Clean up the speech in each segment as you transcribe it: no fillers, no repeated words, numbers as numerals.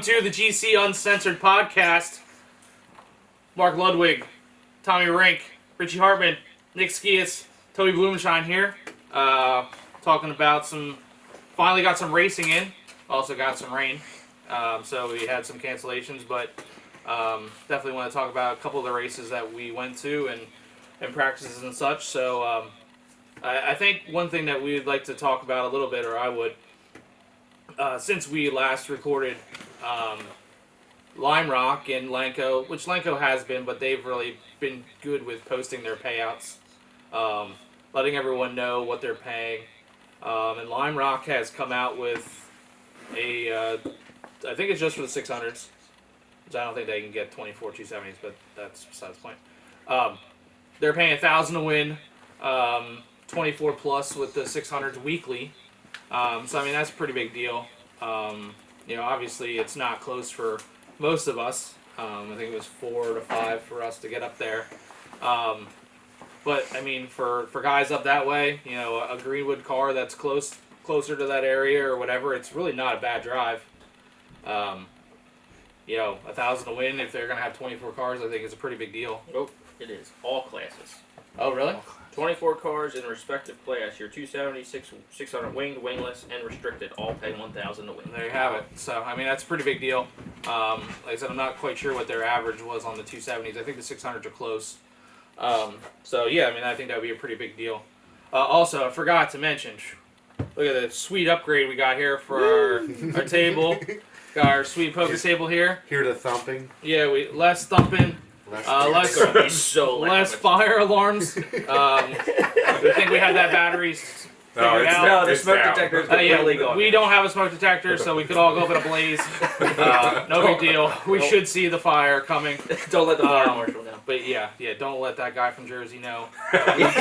Welcome to the GC Uncensored Podcast. Mark Ludwig, Tommy Rink, Richie Hartman, Nick Skias, Toby Blumenshine here. Talking about finally got some racing in. Also got some rain. So we had some cancellations, but definitely want to talk about a couple of the races that we went to and practices and such. So I think one thing that we would like to talk about a little bit, or I would, since we last recorded Lime Rock and Lanco, which Lanco has been, but they've really been good with posting their payouts, letting everyone know what they're paying. And Lime Rock has come out with I think it's just for the 600s, which I don't think they can get 24 270s, but that's besides the point. They're paying $1,000 to win, 24 plus with the 600s weekly. So I mean that's a pretty big deal. Obviously it's not close for most of us. I think it was 4 to 5 for us to get up there. But I mean for guys up that way, a Greenwood car that's closer to that area or whatever, it's really not a bad drive. $1,000 to win if they're gonna have 24 cars, I think is a pretty big deal. Oh, it is all classes. Oh really? 24 cars in respective class. Your 270, 600 winged, wingless, and restricted all pay $1,000 to win. There you have it. So, I mean, that's a pretty big deal. Like I said, I'm not quite sure what their average was on the 270s. I think the 600s are close. So, yeah, I mean, I think that would be a pretty big deal. Also, I forgot to mention, look at the sweet upgrade we got here for our table. Got our sweet poker table here. Hear the thumping. Yeah, less thumping. Less fire alarms. We think we have that battery figured out. No, the smoke detector is really going. We don't have a smoke detector, so we could all go up in a blaze. No big deal. We should see the fire coming. Don't let the fire marshal know. But yeah, don't let that guy from Jersey know. We don't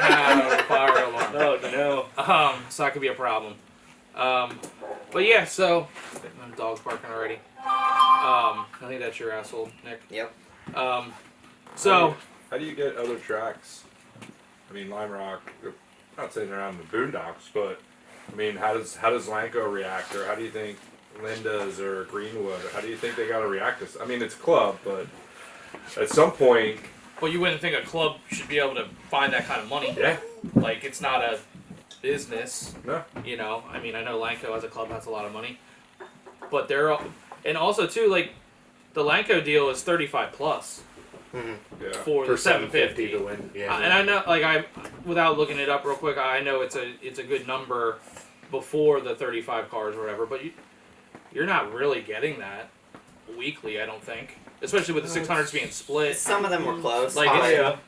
have a fire alarm. Oh no. So that could be a problem. But yeah, so the dog's barking already. I think that's your asshole, Nick. Yep. So how do you get other tracks? I mean, Lime Rock. I'm not saying they're out in the boondocks, but I mean, how does Lanco react, or how do you think Linda's or Greenwood, or how do you think they got to react to this? I mean, it's a club, but at some point. Well, you wouldn't think a club should be able to find that kind of money. Yeah. Like it's not a business. No. I mean, I know Lanco as a club has a lot of money, but and also too, like, the Lanco deal is 35 plus for the 750 to win. Yeah. And I know, without looking it up real quick, I know it's a good number before the 35 cars or whatever, but you're not really getting that weekly, I don't think. Especially with the 600s being split. Some of them were close. Like,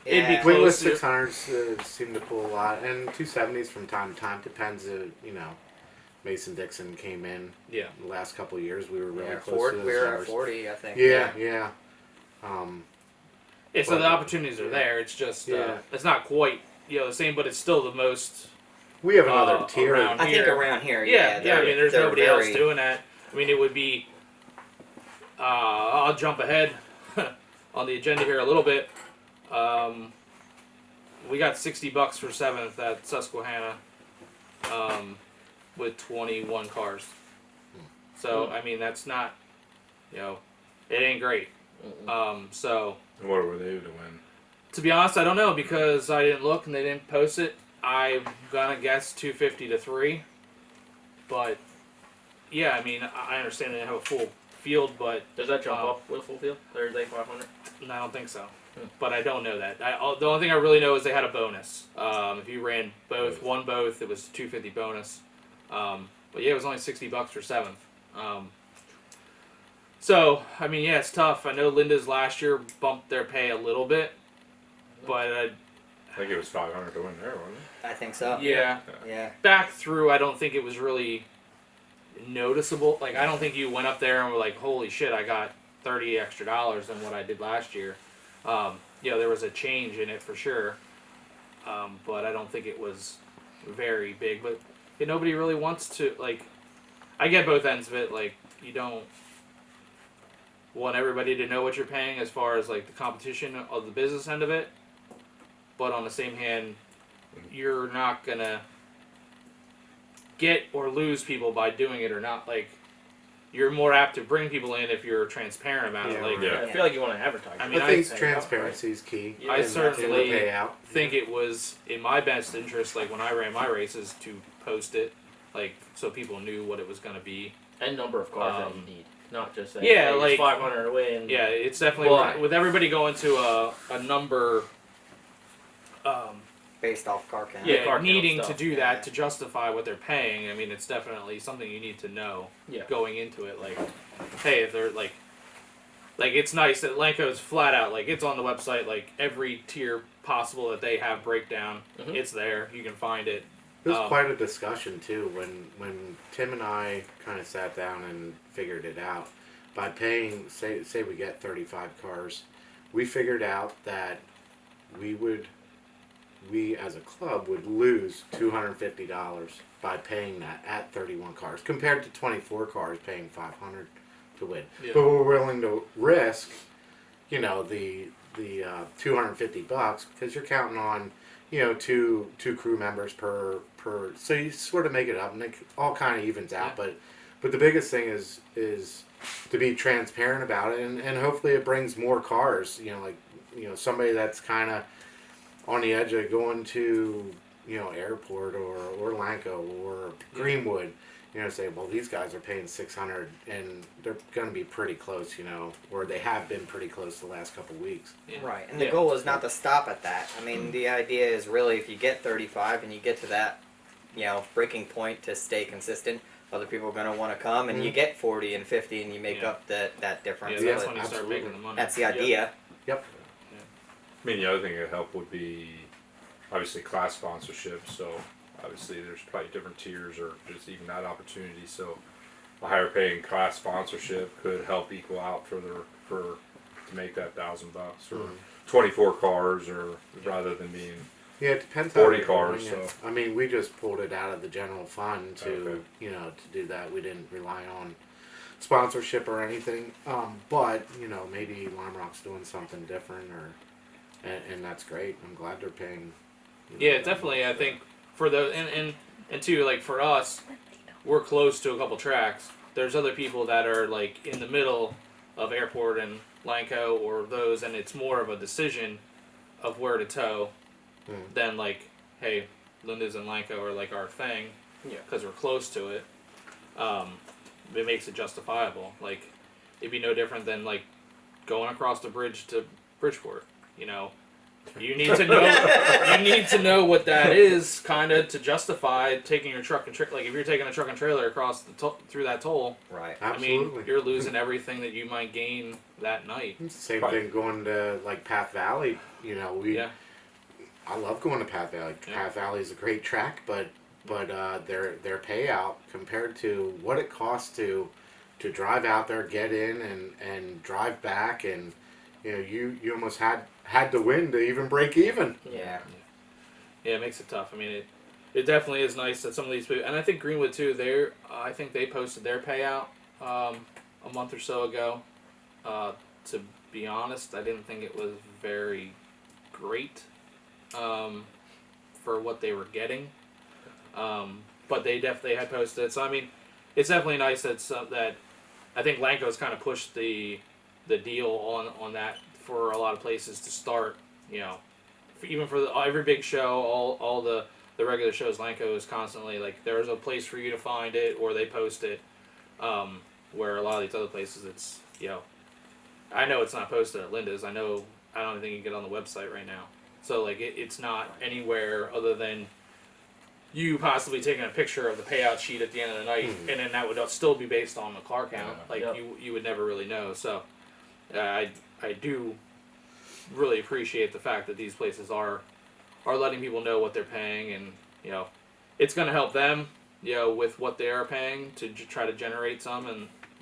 it'd be close. Wingless 600s seem to pull a lot, and 270s from time to time. Depends, Mason Dixon came in. Yeah. The last couple of years, we were really close to those we were cars. at 40, I think. Yeah. So the opportunities are there. It's just it's not quite the same, but it's still the most. We have another tier. Around I here. think around here, Yeah. I mean, there's nobody else very... doing that. I mean, it would be. I'll jump ahead on the agenda here a little bit. We got $60 for 7th at Susquehanna, with 21 cars. So I mean, that's not, it ain't great. So. What were they to win? To be honest, I don't know because I didn't look and they didn't post it. I'm gonna guess 250 to 3. But yeah, I mean, I understand they have a full field, but Does that jump up with full field? Thursday 500? I don't think so. But I don't know that. The only thing I really know is they had a bonus. If you ran won both, it was 250 bonus. But yeah, it was only $60 for 7th. So I mean, yeah, it's tough. I know Linda's last year bumped their pay a little bit, but I think it was 500 to win there, wasn't it? I think so. Yeah. Back through, I don't think it was really noticeable. Like, I don't think you went up there and were like, holy shit, I got $30 extra than what I did last year. There was a change in it for sure, but I don't think it was very big. But nobody really wants to, like, I get both ends of it. Like, you don't want everybody to know what you're paying as far as, like, the competition of the business end of it. But on the same hand, you're not going to get or lose people by doing it or not. Like, you're more apt to bring people in if you're transparent about it. Yeah, Like, right. I feel like you want to advertise. I it. mean, I I think pay out, transparency is key. Yeah, I in the certainly payout. think it was in my best interest, like when I ran my races, to post it, like so people knew what it was going to be. and number of cars that you need, not just say, yeah, hey, like- it's 500 to win. Yeah, it's definitely Why? with everybody going to a number. Based off car count. Yeah, Yeah, car count needing to stuff. do Yeah. that to justify what they're paying. I mean, it's definitely something you need to know Yeah. going into it. Like, hey, if they're like it's nice that Lanco's flat out like it's on the website. Like every tier possible that they have breakdown, Mhm. it's there. You can find it. It was quite a discussion too when Tim and I kind of sat down and figured it out. By paying, say we get 35 cars, we figured out that we as a club would lose $250 by paying that at 31 cars compared to 24 cars paying 500 to win. Yeah. But we're willing to risk, the $250 because you're counting on, two crew members per. So you sort of make it up, and it all kind of evens out. Yeah. But the biggest thing is to be transparent about it, and hopefully it brings more cars. Somebody that's kind of on the edge of going to airport or Lanco or Greenwood. Say, well, these guys are paying 600 and they're going to be pretty close, or they have been pretty close the last couple weeks. Yeah. Right, and the Yeah. goal is not to stop at that. I mean, the idea is really if you get 35 and you get to that, breaking point to stay consistent, other people are going to want to come, and you get 40 and 50 and you make Yeah. up that difference. Yeah, that's But when you start absolutely. making the money. that's the idea. Yep. I mean, the other thing that help would be obviously class sponsorship. So obviously there's probably different tiers or just even that opportunity. So a higher paying class sponsorship could help equal out to make that $1,000 or 24 cars or rather than being Yeah, it depends. 40 you're cars, doing it. so. I mean, we just pulled it out of the general fund to Okay. to do that. We didn't rely on sponsorship or anything. But maybe Lime Rock's doing something different, and that's great. I'm glad they're paying. Yeah, definitely. I think for the and too, like for us, we're close to a couple tracks. There's other people that are like in the middle of Airport and Lanco or those, and it's more of a decision of where to tow than like, hey, Linda's and Lanco are like our thing, Yeah. because we're close to it. It makes it justifiable. Like, it'd be no different than like going across the bridge to Bridgeport. You need to know what that is, kind of, to justify taking your truck and like if you're taking a truck and trailer across through that toll. Right. Absolutely. I mean, you're losing everything that you might gain that night. Same Right. thing going to like Path Valley. Yeah, I love going to Path Valley. Yeah. Path Valley is a great track, but their payout compared to what it costs to drive out there, get in, and drive back, and you almost had to win to even break even. Yeah. yeah, it makes it tough. I mean, it definitely is nice that some of these people, and I think Greenwood too. I think they posted their payout a month or so ago. To be honest, I didn't think it was very great for what they were getting. But they definitely had posted it. So I mean, it's definitely nice that I think Lanco's kind of pushed the deal on that for a lot of places to start. Even for every big show, all the regular shows, Lanco is constantly like there's a place for you to find it, or they post it. Where a lot of these other places, it's I know it's not posted at Linda's. I don't even think you can get on the website right now. So like it's not anywhere other than you possibly taking a picture of the payout sheet at the end of the night, and then that would still be based on the car count. Yeah. Like Yep. you would never really know. So I do really appreciate the fact that these places are letting people know what they're paying, and it's going to help them with what they are paying to try to generate some,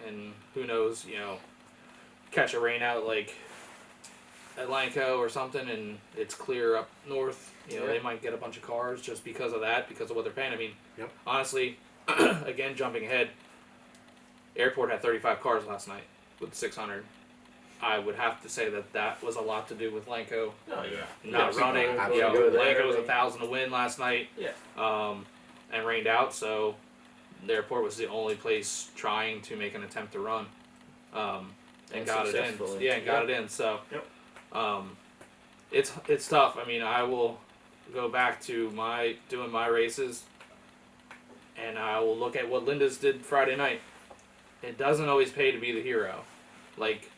and who knows, catch a rain out like at Lanco or something, and it's clear up north. They might get a bunch of cars just because of that, because of what they're paying. I mean, Yep. honestly, again, jumping ahead, Airport had 35 cars last night with 600. I would have to say that was a lot to do with Lanco Oh, Yeah. not Yeah, running. absolutely. Lanco was 1,000 to win last night. Yeah. and rained out, so the airport was the only place trying to make an attempt to run, and got it in. successfully. Yeah, and got it in. So, Yep. it's tough. I mean, I will go back to doing my races, and I will look at what Linda's did Friday night. It doesn't always pay to be the hero. Like,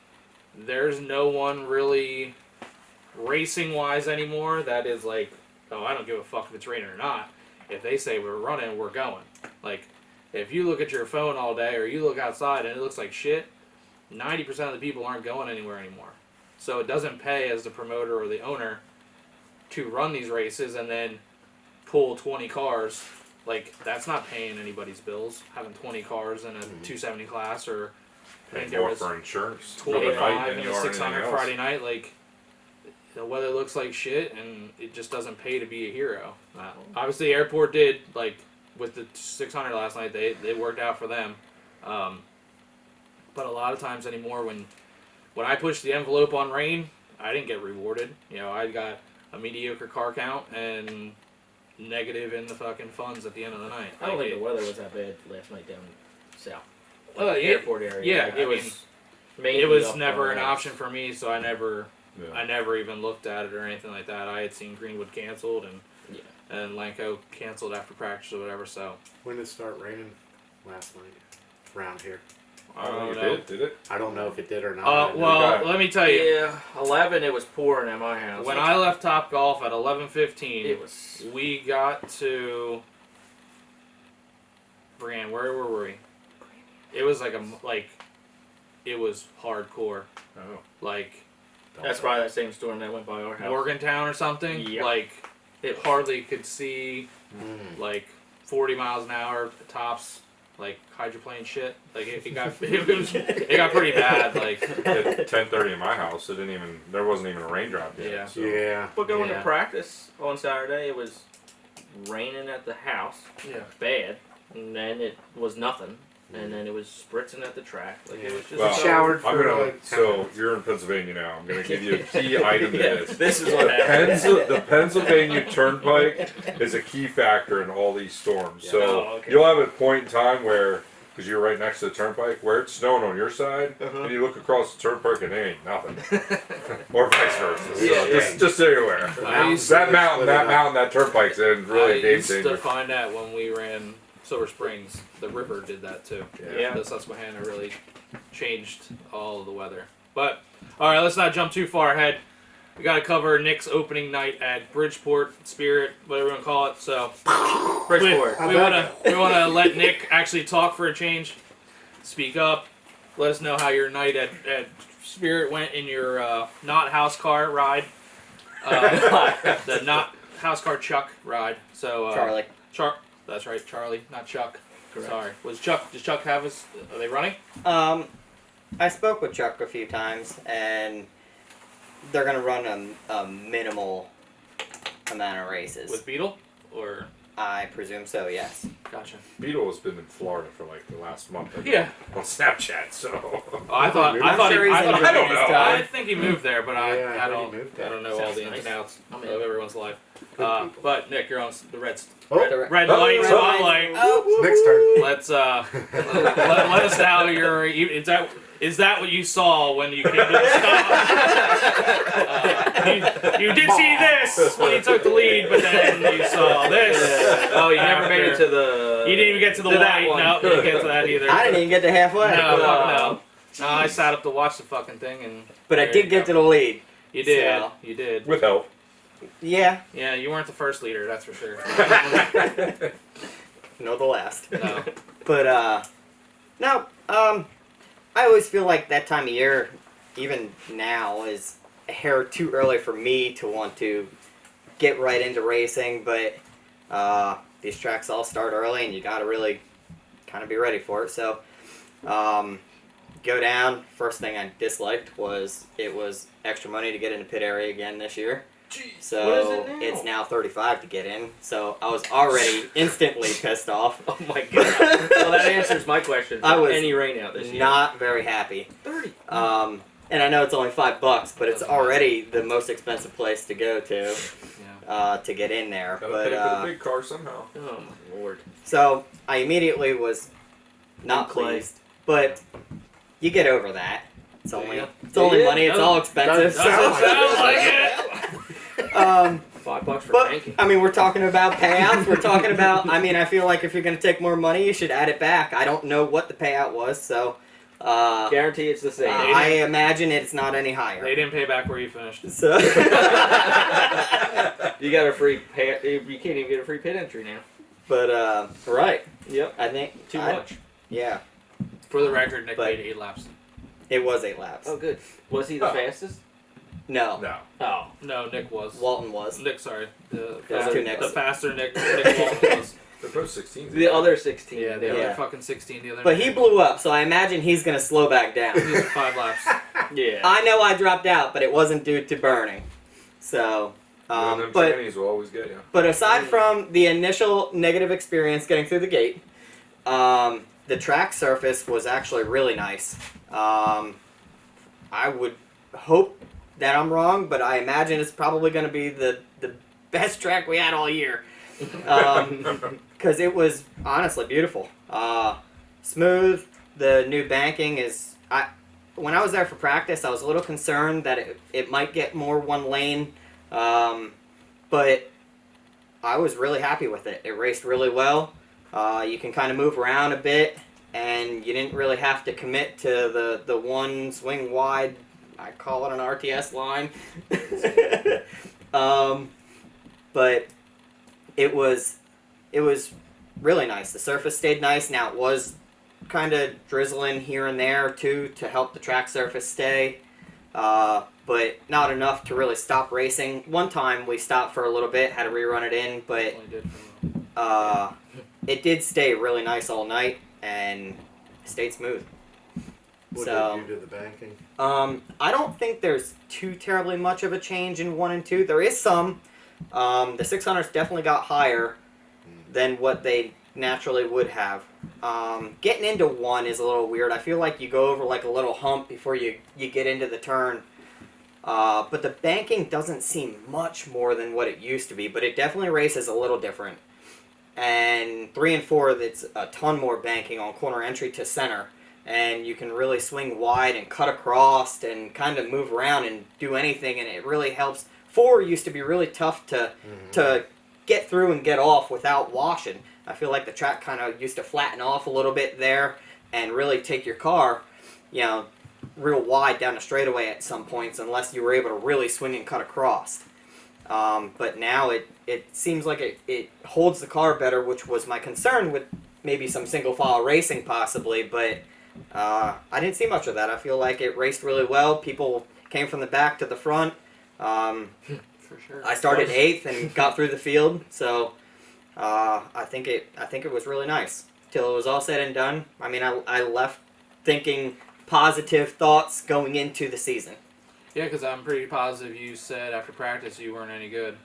there's no one really racing wise anymore that is like, oh, I don't give a fuck if it's raining or not. If they say we're running, we're going. Like, if you look at your phone all day or you look outside and it looks like shit, 90% of the people aren't going anywhere anymore. So it doesn't pay as the promoter or the owner to run these races and then pull 20 cars. Like, that's not paying anybody's bills, having 20 cars in a 270 class, or I Paying think there more was for insurance for the night 25 than and you a are 600 anything else. Friday night. Like, the weather looks like shit, and it just doesn't pay to be a hero. Obviously, airport did, like, with the 600 last night, they worked out for them. But a lot of times anymore, when I pushed the envelope on rain, I didn't get rewarded. You know, I got a mediocre car count and negative in the fucking funds at the end of the night. I don't Like, think the weather was that bad last night down south. Well, yeah, Airport area. yeah, Like, I it was. mean, mainly it was up never on an the- option for me, so I never Yeah. even looked at it or anything like that. I had seen Greenwood canceled Yeah. and Lanco canceled after practice or whatever. So When did it start raining last night around here? I don't it know. did it? I don't know if it did or not. Well, got- let me tell you. Yeah, 11. It was pouring at my house. When I left Top Golf at it 11:15, was. we got to Brian. Where were we? It was it was hardcore. Oh. Like That's probably that same storm that went by our house. Morgantown or something. Yep. Like it hardly could see. Mm. Like 40 miles an hour tops. Like hydroplane shit. Like it got it got pretty bad. Like At 10:30 in my house, there wasn't even a raindrop yet. Yeah. So. Yeah. But going Yeah. to practice on Saturday, it was raining at the house, yeah. bad, and then it was nothing, and then it was spritzing at the track. Like it was just. Well, Showered I'm for gonna. like 10 So minutes. you're in Pennsylvania now. I'm gonna give you a key item to Yeah, this. this is what happened. The Pennsylvania Turnpike is a key factor in all these storms. So Oh, okay. you'll have a point in time where, because you're right next to the turnpike, where it's snowing on your side, Uh-huh. and you look across the turnpike and there ain't nothing, or vice versa. So Yeah, just so you're aware. I used That mountain, that turnpike's in really I a game used to changer. find that when we ran Silver Springs, the river did that too. Yeah. The Susquehanna really changed all of the weather. But all right, let's not jump too far ahead. We got to cover Nick's opening night at Bridgeport Spirit, whatever you want to call it. So Bridgeport. we want to let Nick actually talk for a change. Speak up. Let us know how your night at Spirit went in your not house car ride. The not house car Chuck ride. So Charlie. That's right, Charlie, not Chuck. Correct. Sorry. Does Chuck have us? Are they running? I spoke with Chuck a few times, and they're gonna run a minimal amount of races. With Beetle? Or I presume so. Yes. gotcha. Beetle has been in Florida for like the last month. I think, Yeah. On Snapchat, so. Oh, I thought I'm sure he's enjoying I don't his know. time. I think he moved there, but Yeah, I I heard don't he moved I there. don't know all Sounds the ins nice. and outs I'm of in. everyone's life. Good people. But Nick, you're on the red Oh, red Oh, light red spotlight. Oh, next turn. Let's let us know your is that what you saw when you came to the stop? You did see this when you took the lead, but then you saw this. Oh, you never made it to the. You didn't even get to the that white. one. No, you didn't get to that either. I didn't even get to halfway. No, fuck no. No, I sat up to watch the fucking thing, and But I there did you get go. to the lead. You did. So- You did. With help. Yeah. Yeah, you weren't the first leader, that's for sure. No, the last. No. But no. I always feel like that time of year, even now, is a hair too early for me to want to get right into racing. But these tracks all start early, and you got to really kind of be ready for it. So, go down. First thing I disliked was it was extra money to get into pit area again this year. So What is it now? it's now $35 to get in. So I was already instantly pissed off. Oh my god. Well, that answers my question. I was any rain out this year. Not very happy. 30. and I know it's only $5, but it's already the most expensive place to go to to get in there. Gotta But pay for the big car somehow. Oh my lord. so I immediately was not Clay. pleased, but you get over that. It's only Yeah. it's only Yeah, money. It's no, all expensive. Doesn't sound like it. $5 for But banking. I mean, we're talking about payouts. We're talking about. I mean, I feel like if you're going to take more money, you should add it back. I don't know what the payout was, so Guarantee it's the same. I imagine it's not any They higher. didn't pay back where you finished. So, You got a free pay. You can't even get a free pit entry now. but right, Yep. I think Too much. Yeah, For the record, Nick But- made 8 laps. it was 8 laps. Oh, good. Was he the Oh. fastest? No, No. Oh. No, Nick was. Walton was. Nick, sorry. There's two Nicks. The faster Nick Walton was. They're both 16s. The other 16. Yeah, the Yeah. other fucking 16 the other But night. he blew up, so I imagine he's going to slow back down. He was 5 laps. Yeah. I know I dropped out, but it wasn't due to burning. So, And them but trannies will always get you. But aside from the initial negative experience getting through the gate, the track surface was actually really nice. I would hope that I'm wrong, but I imagine it's probably going to be the best track we had all year. Because it was honestly beautiful. Smooth. The new banking is... When I was there for practice, I was a little concerned that it might get more one lane. But I was really happy with it. It raced really well. You can kind of move around a bit, and you didn't really have to commit to the one swing wide, I call it an RTS line. But it was really nice. The surface stayed nice. Now it was kind of drizzling here and there too to help the track surface stay. But not enough to really stop racing. One time we stopped for a little bit, had to rerun it in, but Only did for it did stay really nice all night and stayed smooth. What So- did you do to the banking? I don't think there's too terribly much of a change in 1 and 2. There is some. The 600s definitely got higher than what they naturally would have. Getting into 1 is a little weird. I feel like you go over like a little hump before you get into the turn. But the banking doesn't seem much more than what it used to be, but it definitely races a little different. And 3 and 4, it's a ton more banking on corner entry to center. And you can really swing wide and cut across and kind of move around and do anything, and it really helps. 4 used to be really tough to get through and get off without washing. I feel like the track kind of used to flatten off a little bit there and really take your car, real wide down the straightaway at some points unless you were able to really swing and cut across. But now it seems like it holds the car better, which was my concern with maybe some single file racing possibly, but I didn't see much of that. I feel like it raced really well. People came from the back to the front. for sure. I started 8th and got through the field, so I think it was really nice till it was all said and done. I mean, I left thinking positive thoughts going into the season. Yeah, because I'm pretty positive you said after practice you weren't any good.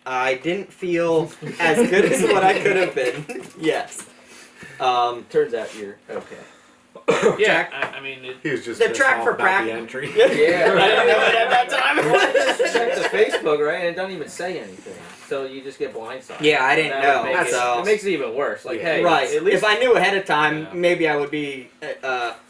I didn't feel as good as what I could have been. Yes. Turns out you're okay. Yeah, I mean, He was just The pissed track off for about prac- the entry. Yeah. I didn't know it at that time. Just check the Facebook, right? And it doesn't even say anything. So you just get blindsided. Yeah, I didn't That would know, make so- it makes it even worse. Like, Yeah. hey, Right. at least If I knew ahead of time, Yeah. maybe I would be.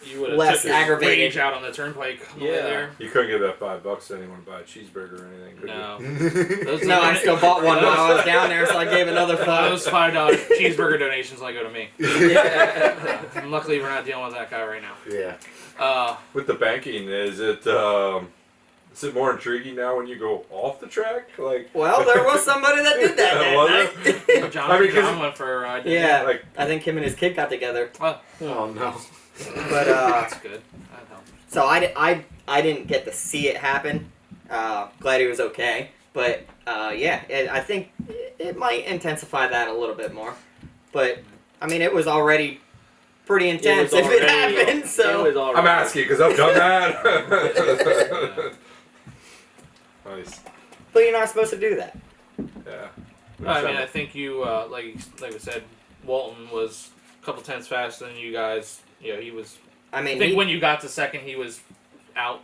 you would have Less took your aggravated. rage out on the turnpike on the way Yeah. there. You couldn't give that $5 to anyone to buy a cheeseburger or anything, could No. Yeah. Those No, I still bought one while I was down there, so I gave another Those $5. $5 cheeseburger donations only go to me. Yeah. And luckily, we're not dealing with that guy right now. Yeah. With the banking, is it more intriguing now when you go off the track? Like, Well, there was somebody that did that Was night. John, I mean, 'cause- John went for a ride. didn't Yeah. like I think him and his kid got together. Oh, Oh no. But, that's good. That helps. So I didn't get to see it happen. Glad he was okay. But yeah, I think it might intensify that a little bit more. But I mean, it was already pretty intense if it happened. So It was already- I'm asking because I've done that. Nice. but you're not supposed to do that. Yeah. I mean, I think you, like we said, Walton was a couple tenths faster than you guys. You know, he was. I I mean, think when you got to second, he was out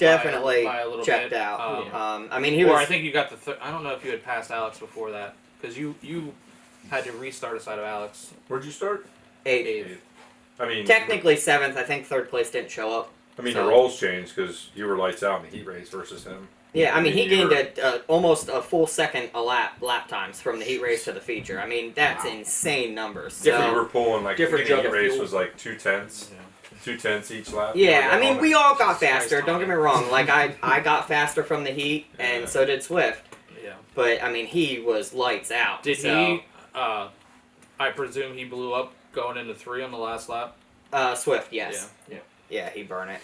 definitely by a little checked bit. out. Um, I mean, he or was. I think you got the. I don't know if you had passed Alex before that because you had to restart aside of Alex. Where'd you start? Eighth. Eighth. I mean, Technically seventh. I think third place didn't show up. I mean so- the roles changed because you were lights out in the heat race versus him. Yeah, I mean, he you gained were- almost a full second a lap times from the heat race to the feature. I mean, that's insane numbers. You So, were pulling like Different the jug heat of race fuel. was like 2/10, Yeah. 2/10 each lap. yeah, I Like, mean, on we all got Jesus Christ, faster. Don't get me Tommy. wrong. Like I got faster from the heat, and Yeah. so did Swift. Yeah. But I mean, he was lights out. Did so, he? I presume he blew up going into 3 on the last lap. Swift, yes. Yeah. Yeah, he burned it.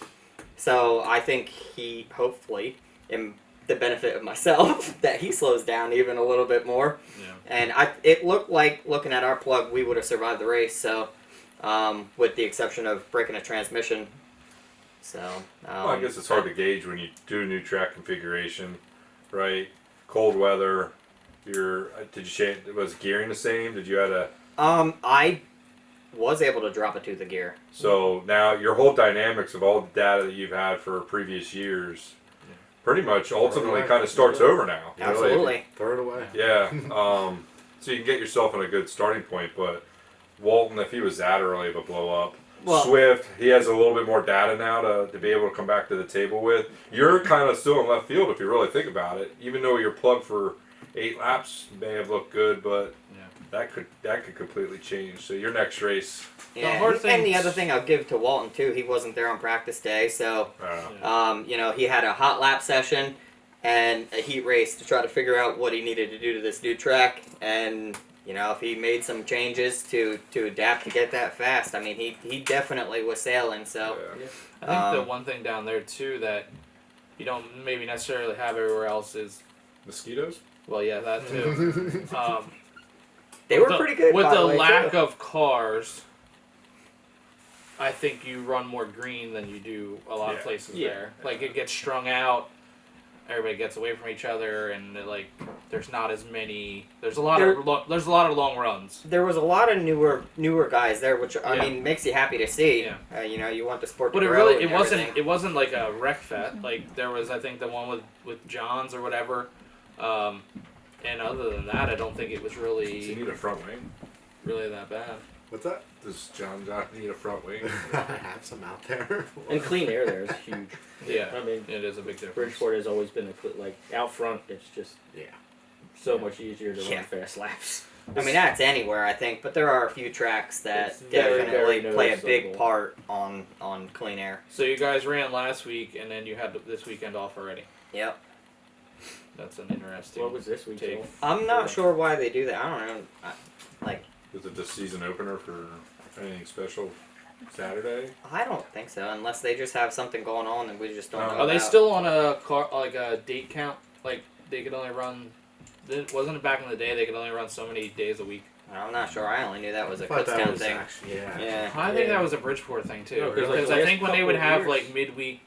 So I think he, hopefully, in the benefit of myself, that he slows down even a little bit more. Yeah. And it looked like, looking at our plug, we would have survived the race. So, with the exception of breaking a transmission. So, Well, I guess it's hard to gauge when you do a new track configuration, right? Cold weather. Did you change? Was gearing the same? Did you add a? I was able to drop it to the gear. So now your whole dynamics of all the data that you've had for previous years, pretty much ultimately kind of starts over now. Really. Absolutely. Throw it away. Yeah. So you can get yourself in a good starting point, but Walton, if he was that early of a blow up, Well- Swift, he has a little bit more data now to be able to come back to the table with. You're kind of still in left field if you really think about it. Even though your plug for 8 laps may have looked good, but Yeah. that could completely change. So your next race, Yeah. hard And thing- the other thing I'll give to Walton too, he wasn't there on practice day, so he had a hot lap session and a heat race to try to figure out what he needed to do to this new track, and if he made some changes to adapt to get that fast, I mean he definitely was sailing. So I think the Um, one thing down there too that you don't maybe necessarily have everywhere else is mosquitoes. well, yeah, that too. they were the- pretty good with by the way, lack too. of cars. I think you run more green than you do a lot of Yeah. places Yeah. there. Like it gets strung out, everybody gets away from each other, and there's not as many. There's a lot of long runs. There was a lot of newer guys there, which I Yeah. mean makes you happy to see. Yeah. You want the sport to But grow. it and wasn't everything. it wasn't like a wreck fest. Like there was I think the one with Johns or whatever. And other than that, I don't think it was So you really need a front wing. that bad. What's that? Does John need a front wing? I have some out there. And clean air there is huge. Yeah, I mean, it is a big difference. Bridgeport has always been out front. It's just Yeah. so much easier to Yeah. run fast laps. I mean, that's anywhere, I think, but there are a few tracks that It's very, definitely very play a big noticeable. part on clean air. So you guys ran last week, and then you had this weekend off already. Yep. That's an interesting. What was this week? Take. Joel? I'm not sure why they do that. I don't know. Was it the season opener for anything special Saturday? I don't think so, unless they just have something going on and we just don't No. know Are they about. still on a car like a date count? Like they could only run. Wasn't it back in the day they could only run so many days a week? I'm not sure. I only knew that was a I thought that Kutztown was thing. actually, yeah. Yeah. I think Yeah. that was a Bridgeport thing too. No, 'cause, like, because the I last think when they couple would of have years- like midweek,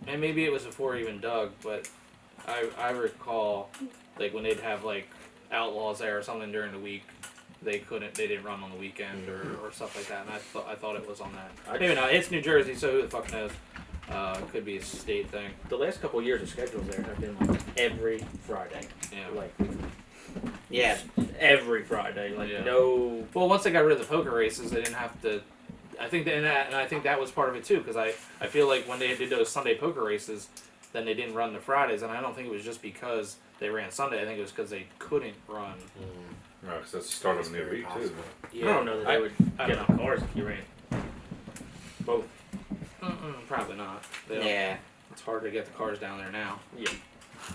and maybe it was before even Doug, but I recall like when they'd have like Outlaws there or something during the week. They didn't run on the weekend or stuff like that, and I thought it was on that. Maybe not. It's New Jersey, so who the fuck knows? It could be a state thing. The last couple of years, the schedules there have been like every Friday. Yeah. Like Yeah. every Friday. Like Yeah. no. Well, once they got rid of the poker races, they didn't have to. I think and I think that was part of it too, because I feel like when they did those Sunday poker races, then they didn't run the Fridays, and I don't think it was just because they ran Sunday. I think it was because they couldn't run. No, because that's the start of a new Very week too. possible. I don't know that they would I get don't the cars if you ran both. Probably not. Yeah. It's hard to get the cars down there now. Yeah.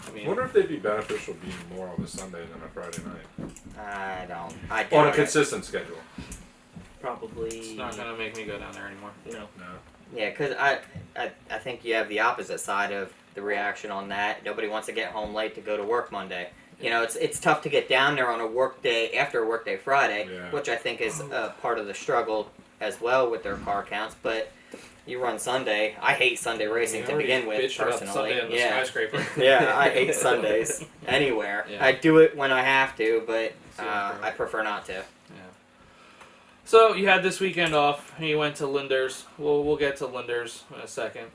I I mean, wonder if they'd be beneficial being more on a Sunday than a Friday night. I don't. I On doubt a it. consistent schedule. Probably. it's not gonna make me go down there anymore. No. No. Yeah, because I think you have the opposite side of the reaction on that. Nobody wants to get home late to go to work Monday. It's tough to get down there on a work day after a work day Friday, Yeah. which I think is part of the struggle as well with their car counts. But you run Sunday. I hate Sunday racing I to already begin with, bitched about personally. Sunday on the Yeah. skyscraper. Yeah, I hate Sundays anywhere. Yeah. I do it when I have to, but Yeah, I prefer not to. Yeah. So you had this weekend off, and you went to Linder's. We'll get to Linder's in a second.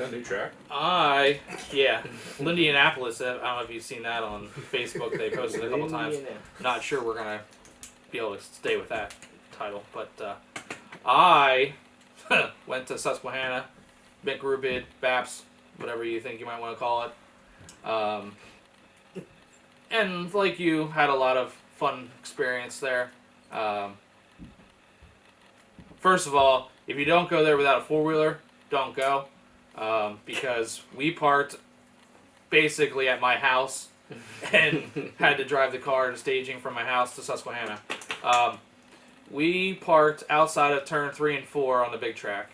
That new track? Yeah, Indianapolis. I don't know if you've seen that on Facebook. They posted a couple times. Not sure we're gonna be able to stay with that title, but I went to Susquehanna, Mick Rubid, Baps, whatever you think you might want to call it. And like you, had a lot of fun experience there. First of all, if you don't go there without a four-wheeler, don't go. Because we parked basically at my house and had to drive the car to staging from my house to Susquehanna. We parked outside of turn 3 and 4 on the big track.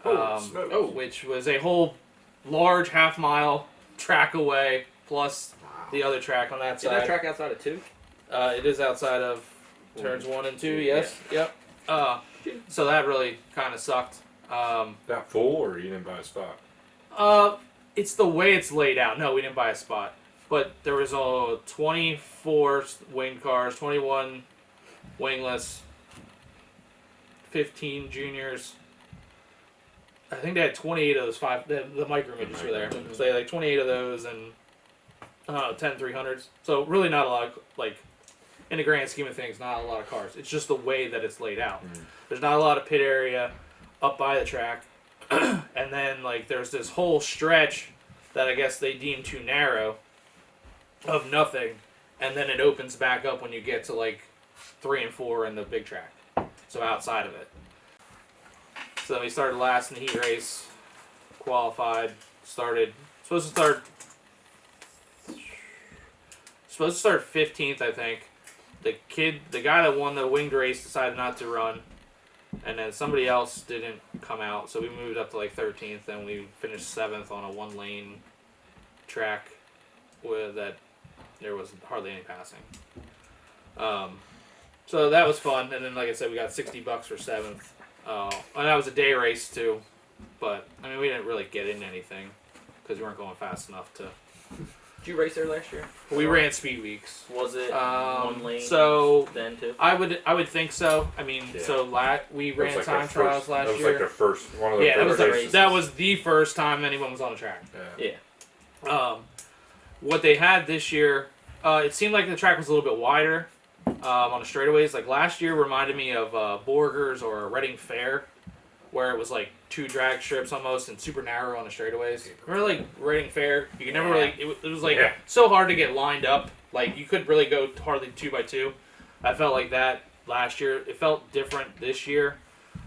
Which was a whole large half-mile track away, plus the other track on that Is side. that track outside of 2? It is outside of turns 1 and 2, yes. Yep. So that really kind of sucked. That full, or you didn't buy a spot? It's the way it's laid out. No, we didn't buy a spot. But there was 24 winged cars, 21 wingless, 15 juniors. I think they had 28 of those five. The micro midgets were there. Mhm. So they had like 28 of those and 10 300s. So really not a lot of, like, in the grand scheme of things, not a lot of cars. It's just the way that it's laid out. There's not a lot of pit area up by the track. And then, like, there's this whole stretch that I guess they deem too narrow of nothing. And then it opens back up when you get to, like, 3 and 4 in the big track. So outside of it. So we started last in the heat race, qualified, supposed to start 15th, I think. The guy that won the winged race decided not to run, and then somebody else didn't come out, so we moved up to like 13th, and we finished 7th on a one-lane track that there was hardly any passing. So that was fun, and then like I said, we got $60 for 7th. And that was a day race too, but I mean we didn't really get in anything because we weren't going fast enough to. Did you race there last year? We ran speed weeks. Was it one lane? So then too. I would think so. I mean, Yeah. so we ran Like time trials last that was year. like their first one of the Yeah, first races. that was the first time anyone was on the track. Yeah. What they had this year, it seemed like the track was a little bit wider on the straightaways. Like last year reminded me of Borgers or Reading Fair, where it was like 2 drag strips almost and super narrow on the straightaways. Remember like Reading Fair? You could never really. It was like so hard to get lined up. Like you couldn't really go hardly 2x2. I felt like that last year. It felt different this year.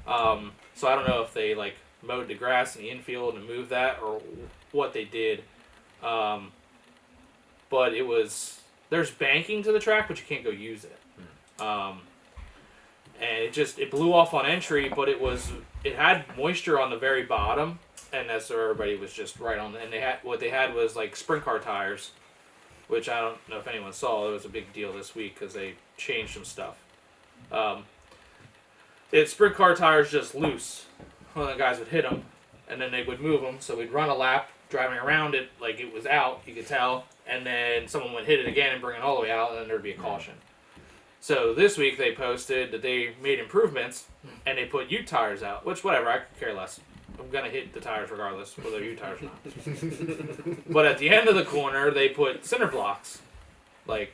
So I don't know if they like mowed the grass in the infield and moved that or what they did. But it was there's banking to the track, but you can't go use it. And it blew off on entry, but it had moisture on the very bottom, and that's where everybody was just right on. And what they had was like sprint car tires, which I don't know if anyone saw. It was a big deal this week because they changed some stuff. They had sprint car tires just loose. One of the guys would hit them, and then they would move them. So we'd run a lap driving around it like it was out, you could tell, and then someone would hit it again and bring it all the way out, and then there'd be a caution. So this week they posted that they made improvements, and they put Ute tires out, which whatever, I could care less. I'm going to hit the tires regardless, whether they're Ute tires or not. But at the end of the corner, they put cinder blocks, like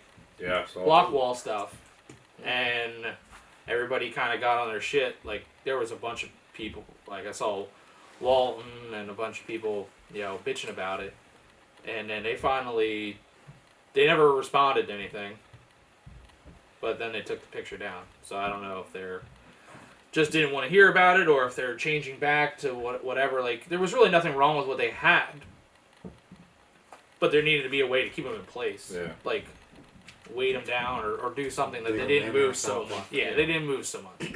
block wall stuff, and everybody kind of got on their shit. Like there was a bunch of people, like I saw Walton and a bunch of people, bitching about it, and then they never responded to anything, but then they took the picture down. So I don't know if they're just didn't want to hear about it or if they're changing back to whatever. Like there was really nothing wrong with what they had, but there needed to be a way to keep them in place. Yeah. Like weight them down or do something that Leave they them didn't in or move so something. much. Yeah, they didn't move so much.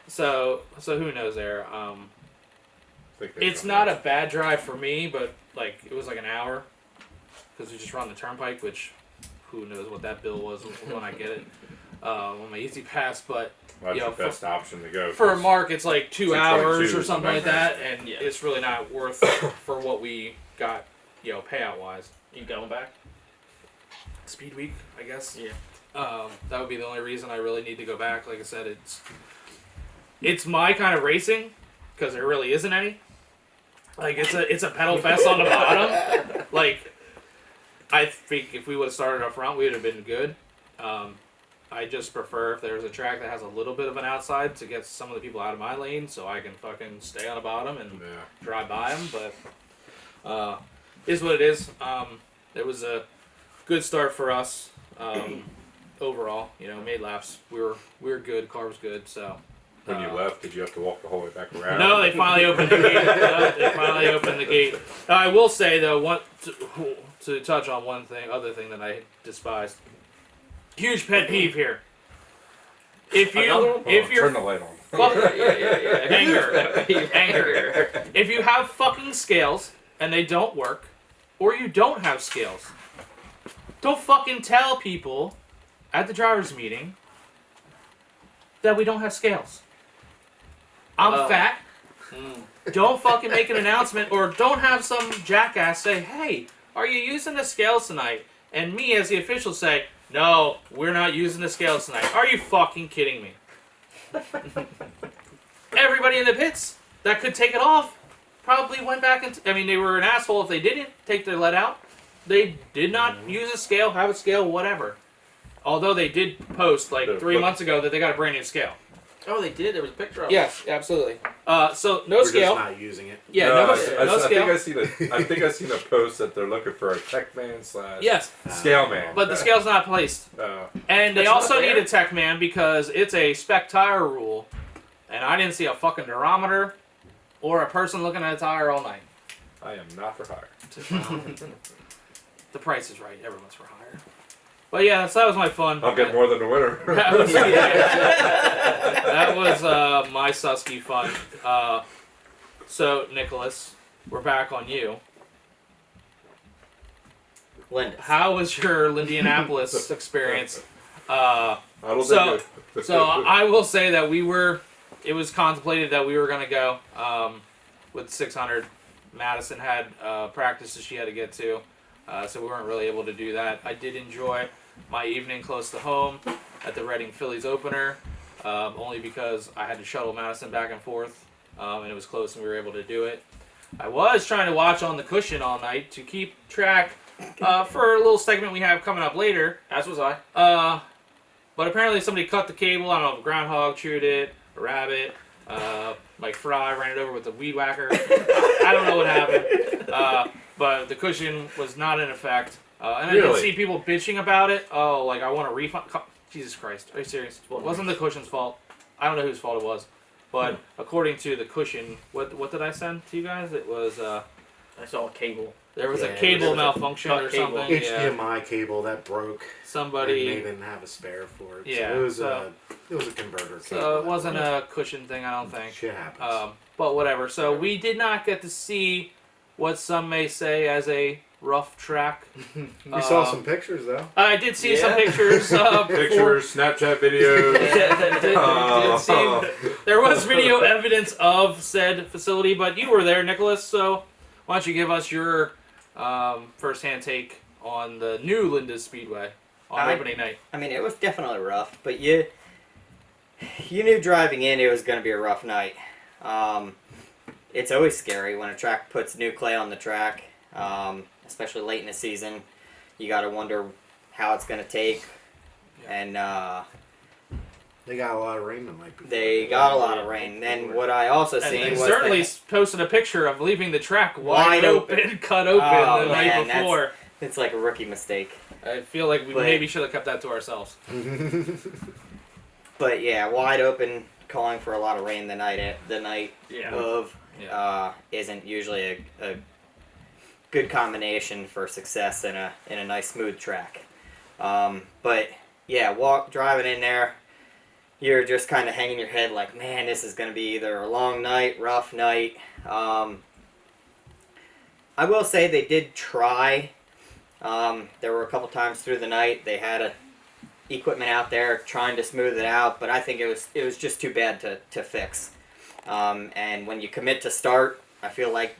So who knows there? It's not a bad drive for me, but like it was like an hour because we just run the turnpike, which who knows what that bill was when I get it on my Easy Pass. But That's the best option to go for a mark, it's like 2 hours 222 or is something the like that, and Yeah. it's really not worth for what we got, payout wise. You going back? Speed week, I guess. Yeah. That would be the only reason I really need to go back. Like I said, it's my kind of racing because there really isn't any. Like it's a pedal fest on the bottom. Like I think if we would have started up front, we would have been good. I just prefer if there's a track that has a little bit of an outside to get some of the people out of my lane, so I can fucking stay on the bottom and drive by them. But is what it is. It was a good start for us overall. You know, made laps. We were good. Car was good. So When you left, did you have to walk the whole way back around? no, they finally opened the gate. They finally opened the gate. I will say though, to touch on other thing that I despised. Huge pet peeve here. If you're turn the light on. anger. If you have fucking scales and they don't work, or you don't have scales, don't fucking tell people at the drivers' meeting that we don't have scales. I'm fat. Don't fucking make an announcement, or don't have some jackass say, "Hey, are you using the scales tonight?" And me as the official say, "No, we're not using the scales tonight." Are you fucking kidding me? Everybody in the pits that could take it off probably went back and... I mean, they were an asshole if they didn't take their lead out. They did not use a scale, have a scale, whatever. Although they did post, like, 3 months ago that they got a brand new scale. Oh, they did. There was a picture of it. Yes, absolutely. So, no We're scale. just not using it. Yeah, no scale. I think I seen a post that they're looking for a tech man / Yes, scale man. but the scale's not placed. And they That's also not need there? a tech man because it's a spec tire rule. And I didn't see a fucking durometer or a person looking at a tire all night. I am not for hire. The price is right. Everyone's for hire. But yeah, so that was my fun. I'll get more than the winner. That was, that was my Susky fun. So, Nicholas, we're back on you. Linda. How was your Indianapolis experience? I don't So- think So I will say that it was contemplated that we were going to go with 600. Madison had practices she had to get to, so we weren't really able to do that. I did enjoy my evening close to home at the Reading Phillies opener, only because I had to shuttle Madison back and forth, and it was close and we were able to do it. I was trying to watch on the cushion all night to keep track for a little segment we have coming up later. As was I. But apparently somebody cut the cable. I don't know if a groundhog chewed it, a rabbit, like Fry ran it over with a weed whacker. I don't know what happened. But the cushion was not in effect. And I did Really? see people bitching about it. Oh, like I want a refund. Jesus Christ. Are you serious? It wasn't the cushion's fault. I don't know whose fault it was. But according to the cushion, what did I send to you guys? It was, I saw a cable. there was a Yeah, cable there was a malfunction cut or cable. something. Yeah. HDMI cable that broke. And they Somebody... didn't have a spare for it. Yeah, So it was so- it was a converter cable. So it that wasn't broke. a cushion thing, I don't think. Shit happens. But whatever. So we did not get to see what some may say as a rough track. We saw some pictures though. I did see some Yeah. pictures. Pictures, Snapchat videos. did see, there was video evidence of said facility, but you were there, Nicholas. So why don't you give us your first-hand take on the new Linda's Speedway on opening night? I mean, it was definitely rough, but you knew driving in it was going to be a rough night. It's always scary when a track puts new clay on the track, especially late in the season. You got to wonder how it's going to take, and They got a lot of rain the night before. they got a lot of rain. Then what I also And seen they was certainly that posted a picture of leaving the track Wide wide open, cut open Oh, the night man, that's- before. it's like a rookie mistake. I feel like we But- maybe should have kept that to ourselves. But yeah, wide open, calling for a lot of rain the night Yeah. of Yeah. isn't usually a good combination for success in a nice smooth track. But yeah, driving in there, you're just kind of hanging your head like, man, this is going to be either a long night, rough night. I will say they did try. There were a couple times through the night they had equipment out there trying to smooth it out, but I think it was just too bad to fix. And when you commit to start, I feel like,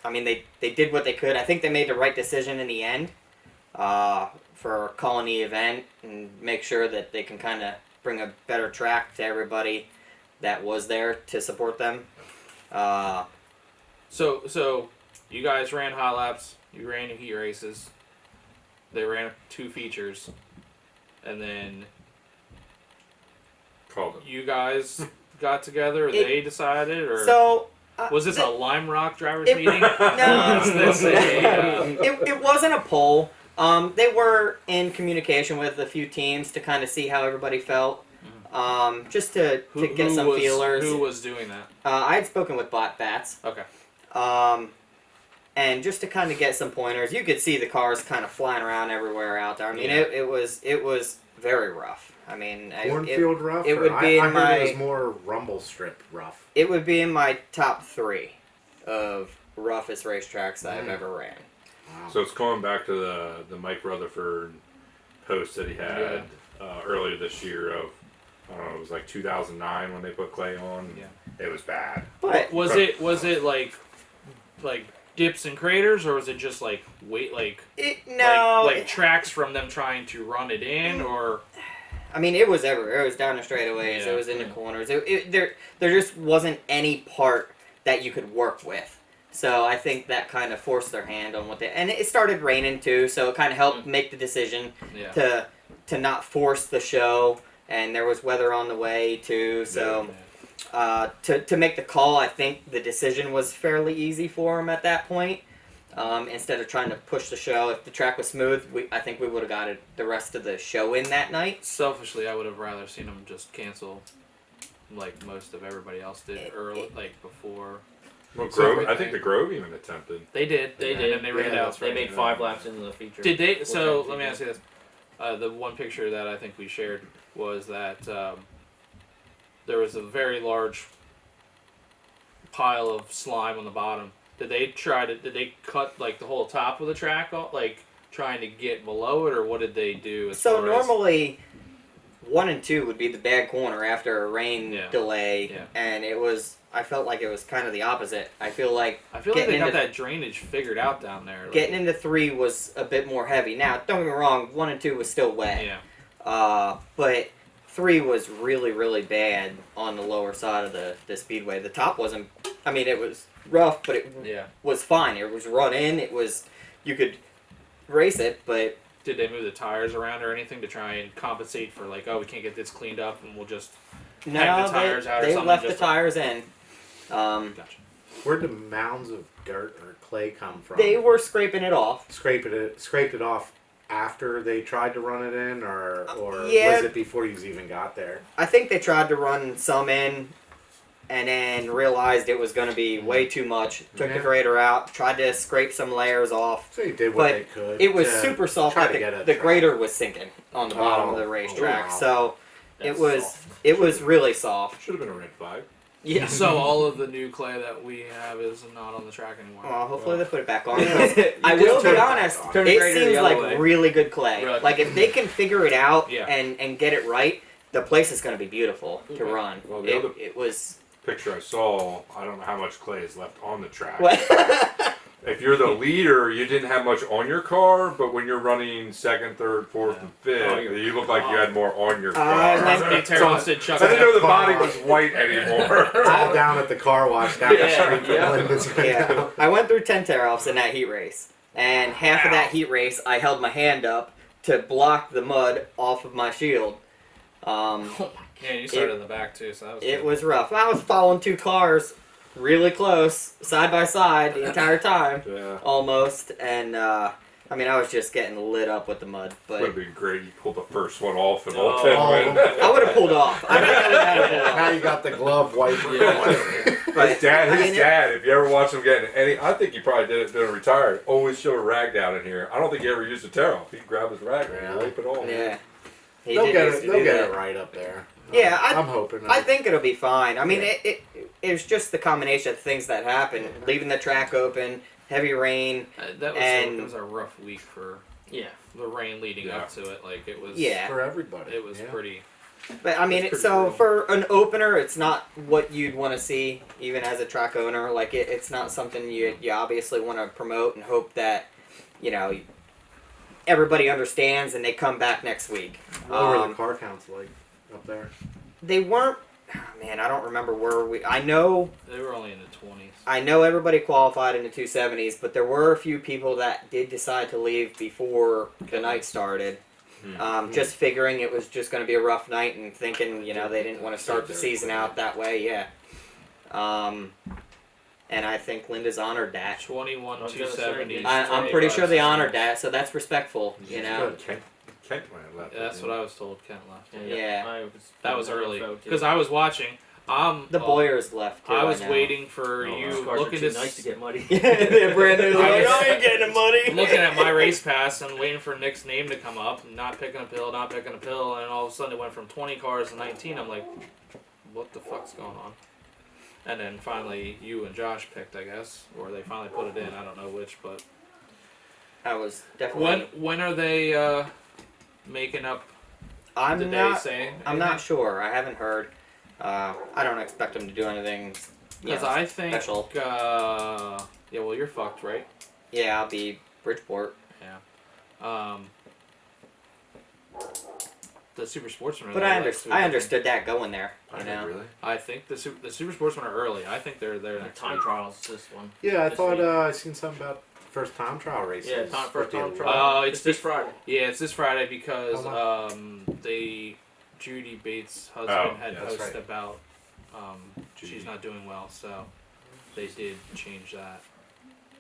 I mean, they did what they could. I think they made the right decision in the end for calling the event and make sure that they can kind of bring a better track to everybody that was there to support them. So you guys ran hot laps. You ran heat races. They ran 2 features, and then Called it. you guys got together. Or they decided, or So was this a Lime Rock drivers meeting? No, Was this it wasn't a poll. They were in communication with a few teams to kind of see how everybody felt, just to get some feelers. Who was doing that? I had spoken with Bats, Okay. and just to kind of get some pointers. You could see the cars kind of flying around everywhere out there. I mean, Yeah. it was very rough. I mean, Cornfield rough? it or- would be I in heard my- it was more rumble strip rough. it would be in my top 3 of roughest racetracks that I've ever ran. Wow. So it's going back to the Mike Rutherford post that he had earlier this year of, I don't know, it was like 2009 when they put clay on. Yeah. It was bad. But Was it like dips and craters, or was it just like like tracks from them trying to run it in, or I mean, it was everywhere. It was down the straightaways. Yeah. It was in the corners. There just wasn't any part that you could work with. So I think that kind of forced their hand on what they. And it started raining too, so it kind of helped make the decision yeah? to not force the show. And there was weather on the way too, so to make the call, I think the decision was fairly easy for them at that point. Instead of trying to push the show, if the track was smooth, I think we would have got the rest of the show in that night. Selfishly, I would have rather seen them just cancel, like most of everybody else did, early, like before. Well, So Grove, I everything- think the Grove even attempted. They did. They and did. then they ran Yeah, out. They made 5 laps into the feature. Did they? Full So time let me feature. ask you this: the one picture that I think we shared was that there was a very large pile of slime on the bottom. Did they cut like the whole top of the track off, like trying to get below it, or what did they do? So normally, 1 and 2 would be the bad corner after a rain Yeah. delay, Yeah. and I felt like it was kind of the opposite. I feel like I feel like they getting got into- that drainage figured out down there. Like, getting into 3 was a bit more heavy. Now, don't get me wrong, 1 and 2 was still wet. yeah, But 3 was really, really bad on the lower side of the speedway. The top wasn't. I mean, it was rough, but it yeah. was fine. It was run in. It was. You could race it, but Did they move the tires around or anything to try and compensate for like, oh, we can't get this cleaned up, and we'll just no, Hang the tires out or they something, left the just- tires in. gotcha. Where'd the mounds of dirt or clay come from? They were scraping it off. scraped it off after they tried to run it in, or Yeah. was it before you even got there? I think they tried to run some in, and then realized it was going to be way too much. Took the Yeah. grater out, tried to scrape some layers off. So they did what But they could. It was to super soft. try Like to get a the track. grater was sinking on the bottom of the Oh, racetrack, wow. so That's it was soft. it was really soft. Should have been a red flag. Yeah. So all of the new clay that we have is not on the track anymore. Well, hopefully they put it back on. Yeah. because I You will just be turn it back honest, on. Turn the it grader the seems other like way. really good clay. Right. Like if they can figure it out Yeah. and get it right, the place is going to be beautiful to Okay. run. Well, the other- It was. Picture I saw, I don't know how much clay is left on the track. What? If you're the leader, you didn't have much on your car, but when you're running second, third, fourth, and fifth, Oh, you're- you look like you had more on your Uh, car. that's How many tear-offs did Chuck I didn't have? know the body was white anymore. all down at the car wash down the Yeah, street from yeah. Linda's Yeah, window. I went through 10 tear-offs in that heat race, and half of that heat race, I held my hand up to block the mud off of my shield. Yeah, you started in the back too, so that was It good. was rough. I was following 2 cars really close, side by side, the entire time, Yeah. almost, and I mean, I was just getting lit up with the mud, Would have but been great. You pulled the first one off and Oh. all 10 win. I would have pulled off. I really would have pulled Now off. you got the glove wipe. But, His dad, I mean, if you ever watch him getting any, I think he probably did it when retired. Always show a rag down in here. I don't think he ever used a tear off. He'd grab his rag and Really? wipe it off. Yeah. He They'll did get used it. to They'll do get that. it right up there. Yeah, I'm hoping. I think it'll be fine. I mean, Yeah. it was just the combination of things that happened. Leaving the track open, heavy rain. It was a rough week for Yeah. the rain leading Yeah. up to it. Like it was. Yeah. for everybody. It was yeah. pretty. But I mean, It's pretty so brutal. for an opener, it's not what you'd want to see, even as a track owner. Like it's not something you obviously want to promote and hope that, you know, everybody understands and they come back next week. What were the car counts like up there? They weren't man, I don't remember where I know They were only in the 20s. everybody qualified in the 270s, but there were a few people that did decide to leave before the night started. Just figuring it was just going to be a rough night and thinking, they didn't want to start the season out that way. Yeah. And I think Linda's honored that. 21 I was gonna 270s. say, I'm pretty sure they honored that, so that's respectful. Good. Kent left. Yeah, that's what I was told. Kent left. Yeah. That was early because I was watching. The Boyers left too. I was know. waiting for you looking too to nice to get muddy. They're brand new. I was- I ain't getting money. looking at my race pass and waiting for Nick's name to come up, and not picking a pill, and all of a sudden it went from 20 cars to 19. I'm like, what the fuck's going on? And then finally you and Josh picked, I guess, or they finally put it in. I don't know which, but I was definitely. when are they making up? I'm Did not. they say? I'm not sure. I haven't heard. I don't expect them to do anything. Because I think. special. Yeah, well, you're fucked, right? Yeah, I'll be Bridgeport. The super sportsmen are But there, I like, I understood that going there. I You think know. really. I think the super sportsmen are early. I think they're there The next time week. trials, this one. Yeah, I This thought week. I seen something about first time trial races. Yeah, first time With the- trial. It's It's this Friday. Yeah, it's this Friday because How Judy Bates' husband had that's posted right. about Judy. she's not doing well, so they did change that.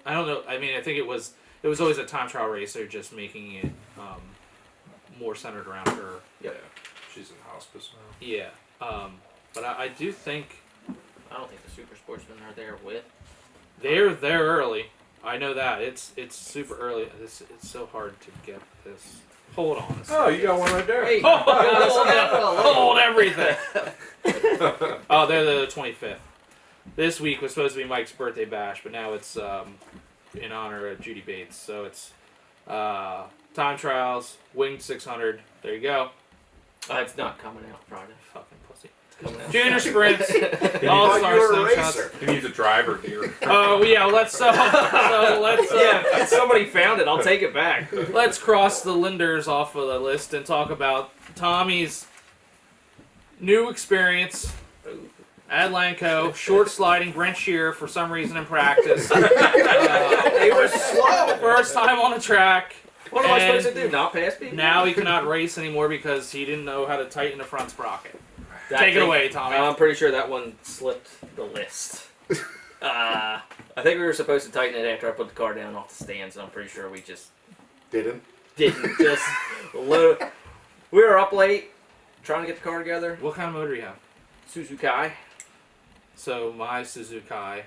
I don't know. I mean, I think it was always a time trial race. They're just making it more centered around her. Yeah. She's in hospice now. Yeah, but I do think I don't think the super sportsmen are there with. they're early. I know that it's super early. It's so hard to get this. Hold on. A second. Oh, you got one right there. Hey, Hold everything. Oh, they're the 25th. This week was supposed to be Mike's birthday bash, but now it's in honor of Judy Bates. So it's time trials, winged 600. There you go. It's not coming out Friday. Fucking pussy. It's coming out. Junior sprints. He All needs- star you're a slingshots. racer. He needs a driver gear. Oh yeah, let's Yeah, if somebody found it, I'll take it back. let's cross the Linders off of the list and talk about Tommy's new experience at Lanco, short sliding Brent Shearer for some reason in practice. They were slow. First time on the track. What am I And supposed to do? Not pass people? Now he cannot race anymore because he didn't know how to tighten the front sprocket. That Take it thing- away, Tommy. I'm pretty sure that one slipped the list. I think we were supposed to tighten it after I put the car down off the stands, and I'm pretty sure we just Didn't. didn't. Just load. We were up late trying to get the car together. What kind of motor do you have? Suzuki. So my Suzuki I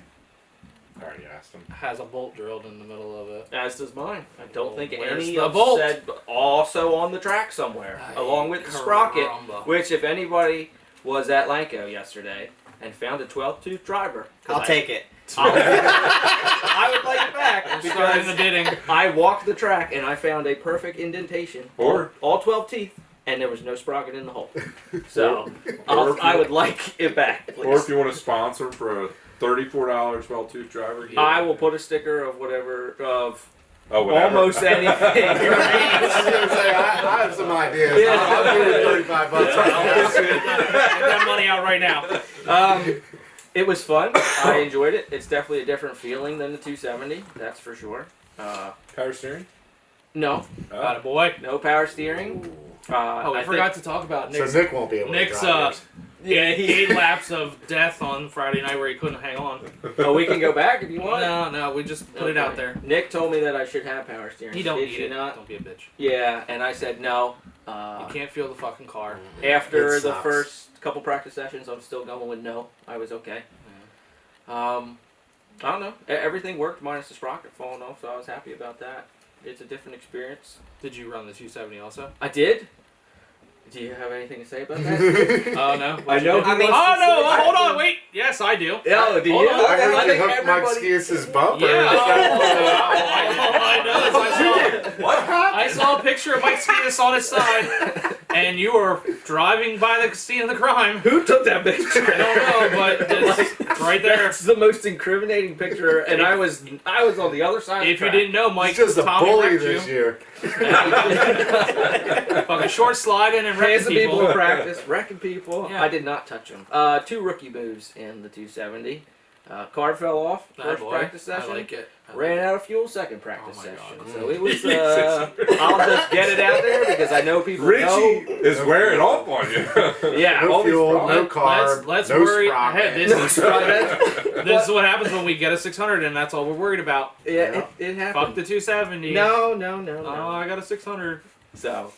already asked him. has a bolt drilled in the middle of it. As does mine. I don't think Where's any the of bolt? said also on the track somewhere, along with the sprocket. Caramba. Which, if anybody was at Lanco yesterday and found a 12-tooth driver, 'cause I'll take it. I would like it back Starting the because bidding. I walked the track and I found a perfect indentation, Or- all 12 teeth, and there was no sprocket in the hole. So Or if I you- would like it back, please. Or if you want to sponsor for a $34 12-tooth driver gear. I will put a sticker of whatever of whatever. almost anything. I was gonna say I have some ideas. Yeah. I'll give you $35 on that. Get that money out right now. It was fun. I enjoyed it. It's definitely a different feeling than the 270. That's for sure. Power steering? No, Got a boy. no power steering. Oh, we I forgot to talk about So Nick's. Nick won't be able Nick's to drive. yeah, he 8 laps of death on Friday night where he couldn't hang on. Oh, we can go back if you want. No, we just put it out there. Nick told me that I should have power steering. He don't Did need she it. not? Don't be a bitch. Yeah, and I said no. You can't feel the fucking car. After It the sucks. first couple practice sessions, I'm still going with no. I was okay. I don't know. Everything worked minus the sprocket falling off, so I was happy about that. It's a different experience. Did you run the 270 also? I did. Do you have anything to say about that? Oh no. I know. I mean- Oh no! Hold on, wait. Yes, I do. Yeah, do Hold you? on. I heard you think hooked my everybody- excuse's bumper. Yeah. I know. What happened? I saw a picture of Mike Skias on his side, and you were driving by the scene of the crime. Who took that picture? I don't know, but it's right there. That's the most incriminating picture, and I was on the other side. If of you the didn't know, Mike, He's just a Tommy bully wrecked this you. year. Fucking short sliding and Hands wrecking of people in people. practice, wrecking people. Yeah. I did not touch them. 2 rookie moves in the 270. Card fell off first boy. practice session. I like it. Ran out of fuel second practice Oh my session. God. So it was. I'll just get it out there because I know people Richie know. is wearing off on you. Yeah. No all these fuel, problems. no carb, Let's no worry sprocket. ahead. This is what happens when we get a 600, and that's all we're worried about. Yeah, it Fuck happened. the 270. No. Oh, I got a 600. So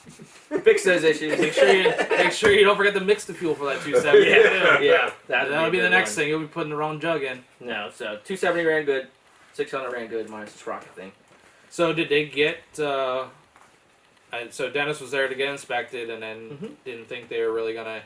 fix those issues. Make sure you don't forget to mix the fuel for that 270. Yeah. That'll be a the good next one. thing. You'll be putting the wrong jug in. No, so 270 ran good, 600 ran good minus the sprocket thing. So did they get? So Dennis was there to get inspected, and then didn't think they were really gonna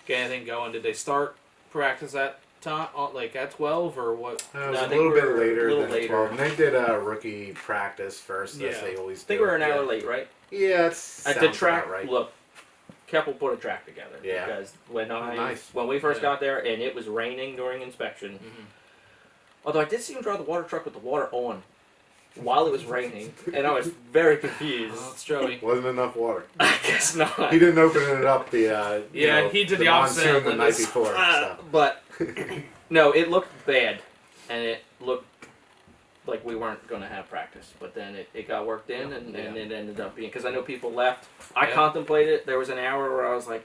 get anything going. Did they start practice at time, like at 12, or what? It was No, I a think little bit we're a later little than later. 12. And they did a rookie practice first, Yeah. as they always I do. think we were an hour yeah. late, right? Yeah, it's At the track, look, Keppel put a track together. Yeah. Because when Nice. when we first Yeah. got there and it was raining during inspection, Mm-hmm. although I did see him drive the water truck with the water on while it was raining, and I was very confused. Oh, it's Joey. Wasn't enough water. I guess not. He didn't open it up the Yeah, he did the opposite monsoon of the night this. before. So. But no, it looked bad, and it looked like we weren't going to have practice. But then it got worked in, and it ended up being, because I know people left. I Yeah. contemplated. There was an hour where I was like,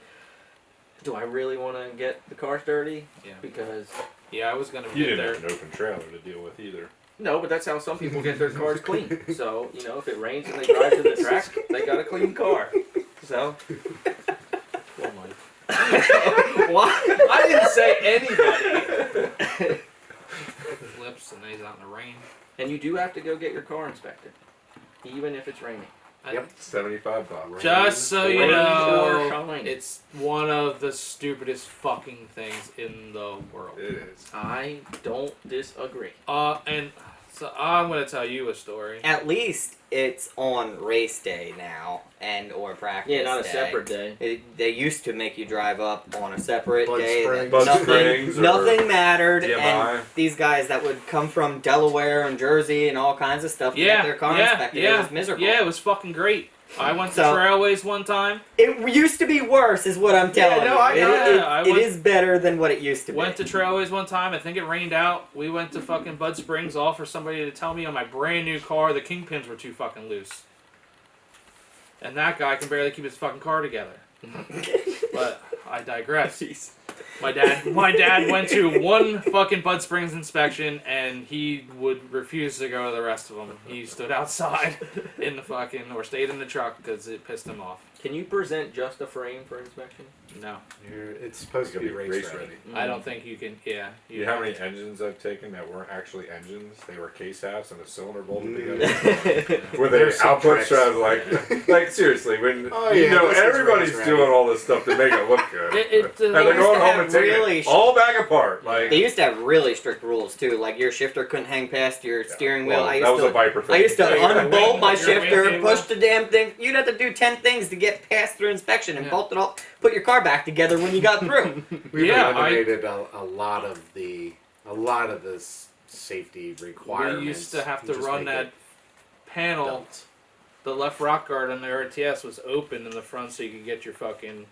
do I really want to get the cars dirty? Yeah. Because Yeah, I was gonna You get didn't there. have an open trailer to deal with either. no, but that's how some people get their cars clean. So if it rains and they drive to the track, they got a clean car. So Oh my. why? I didn't say anybody. Flips and he's out in the rain. And you do have to go get your car inspected, even if it's raining. Yep. $75. Just so you Rain know, or shine. it's one of the stupidest fucking things in the world. It is. I don't disagree. And so I'm gonna tell you a story. At least it's on race day now and or practice Yeah, not a day. separate day. They used to make you drive up on a separate Bud day. Springs. Bud nothing, Springs or nothing mattered, DMI. and these guys that would come from Delaware and Jersey and all kinds of stuff to get their car inspected. It was miserable. Yeah, it was fucking great. I went to So- Trailways one time. It used to be worse, is what I'm telling no, you. I- It- yeah, it- I it went- is better than what it used to Went be. to Trailways one time. I think it rained out. We went to fucking Bud Springs, all for somebody to tell me on my brand new car the kingpins were too fucking loose. And that guy can barely keep his fucking car together. But I digress. My dad went to one fucking Bud Springs inspection, and he would refuse to go to the rest of them. He stood outside in the fucking, or stayed in the truck because it pissed him off. Can you present just a frame for inspection? No, It's supposed to be race ready. I don't think you can. Yeah, You know how many engines I've taken that weren't actually engines? They were case halves and a cylinder bolted Mm. together. Where the There's some output tricks. straps like seriously, when Oh, you yeah, know this is everybody's race doing ready. all this stuff to make it look good, It, and They they're used going to home have and taking really it all back apart. Like They used to have really strict rules too. Like your shifter couldn't hang past your steering wheel. well, I that used was to a Viper thing. I used to Yeah, unbolt my your shifter, wing push cable. the damn thing. You'd have to do 10 things to get past through inspection and Yeah. bolt it all. Put your car back together when you got through. We've Yeah, eliminated a lot of the safety requirements. We used to have to Just run make that it panel. belt. The left rock guard on the RTS was open in the front, so you could get your fucking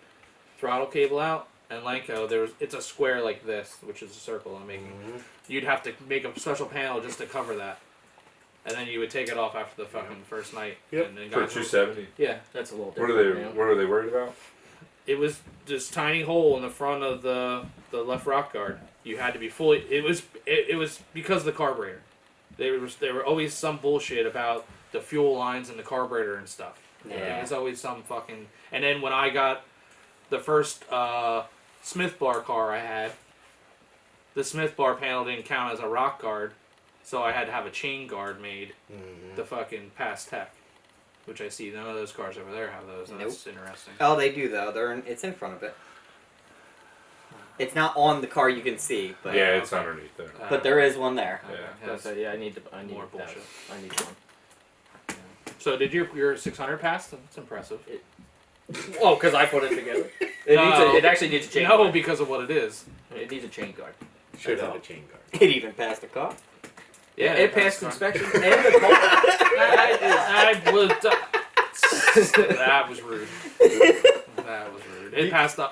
throttle cable out. And Lanco, it's a square like this, which is a circle I'm making. Mhm. You'd have to make a special panel just to cover that, and then you would take it off after the fucking first night. Yep. And then for guys would- 270. Yeah, That's a little What different. are they? now. What are they worried about? it was this tiny hole in the front of the left rock guard. You had to be fully. It was because of the carburetor. There were always some bullshit about the fuel lines and the carburetor and stuff. Yeah. There was always some fucking. And then when I got the first Smith bar car I had, the Smith bar panel didn't count as a rock guard, so I had to have a chain guard made Mhm. to fucking pass tech, which I see none of those cars over there have those. And That's interesting. Oh, they do though. It's in front of it. It's not on the car you can see, but Yeah, it's underneath there. but there is one there. Okay, Yeah. that's- So, yeah, I need More that. bullshit. I need one. So did your 600 pass? That's impressive. Oh, because I put it together. It No. it actually needs a chain No, guard. because of what it is. It needs a chain guard. Should That's have all. a chain guard. It even passed the car. Yeah, Yeah, it passed that's inspection and the car. I was. That was rude. That was rude. It passed a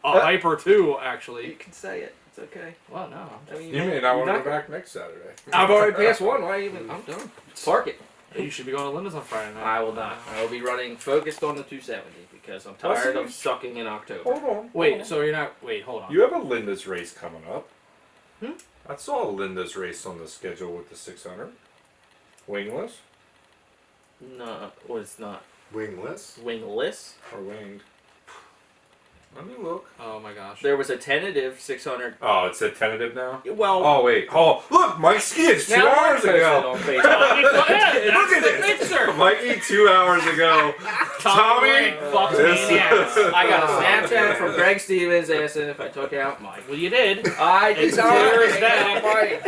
hyper too, You actually. can say it. It's okay. Well, no. I mean, You may not want to you're go back next Saturday. I've already passed one. Why even? I'm done. Park it. You should be going to Linda's on Friday night. I will not. I will be running focused on the 270 because I'm tired of sucking in October. Hold on. Wait, so you're not. Wait, hold on. You have a Linda's race coming up. Hmm? I saw a Linda's race on the schedule with the 600. Wingless No, well, it's not Wingless. wingless. or winged? Let me look. Oh my gosh. There was a tentative 600. Oh, it's a tentative now? Well, Oh, wait. Oh, look, Mike skied 2 now hours posted ago. on Facebook. Yeah, Look at the this. picture. Mikey 2 hours ago. Tommy, fucked me in the ass. I got a Snapchat from Greg Stevens asking if I took out Mike. Well, you did. I did It's not. clear as day.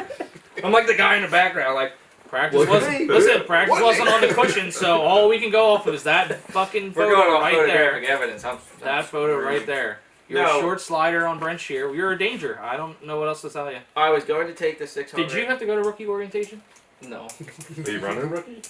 I'm like the guy in the background, like, Practice What? wasn't. Listen, practice wasn't on the cushion, so all we can go off of is that fucking we're photo going off right photographic there. evidence. That photo right there. You're No. a short slider on Brent Shear. You're a danger. I don't know what else to tell you. I was going to take the 600. Did you have to go to rookie orientation? No. Are you running rookie?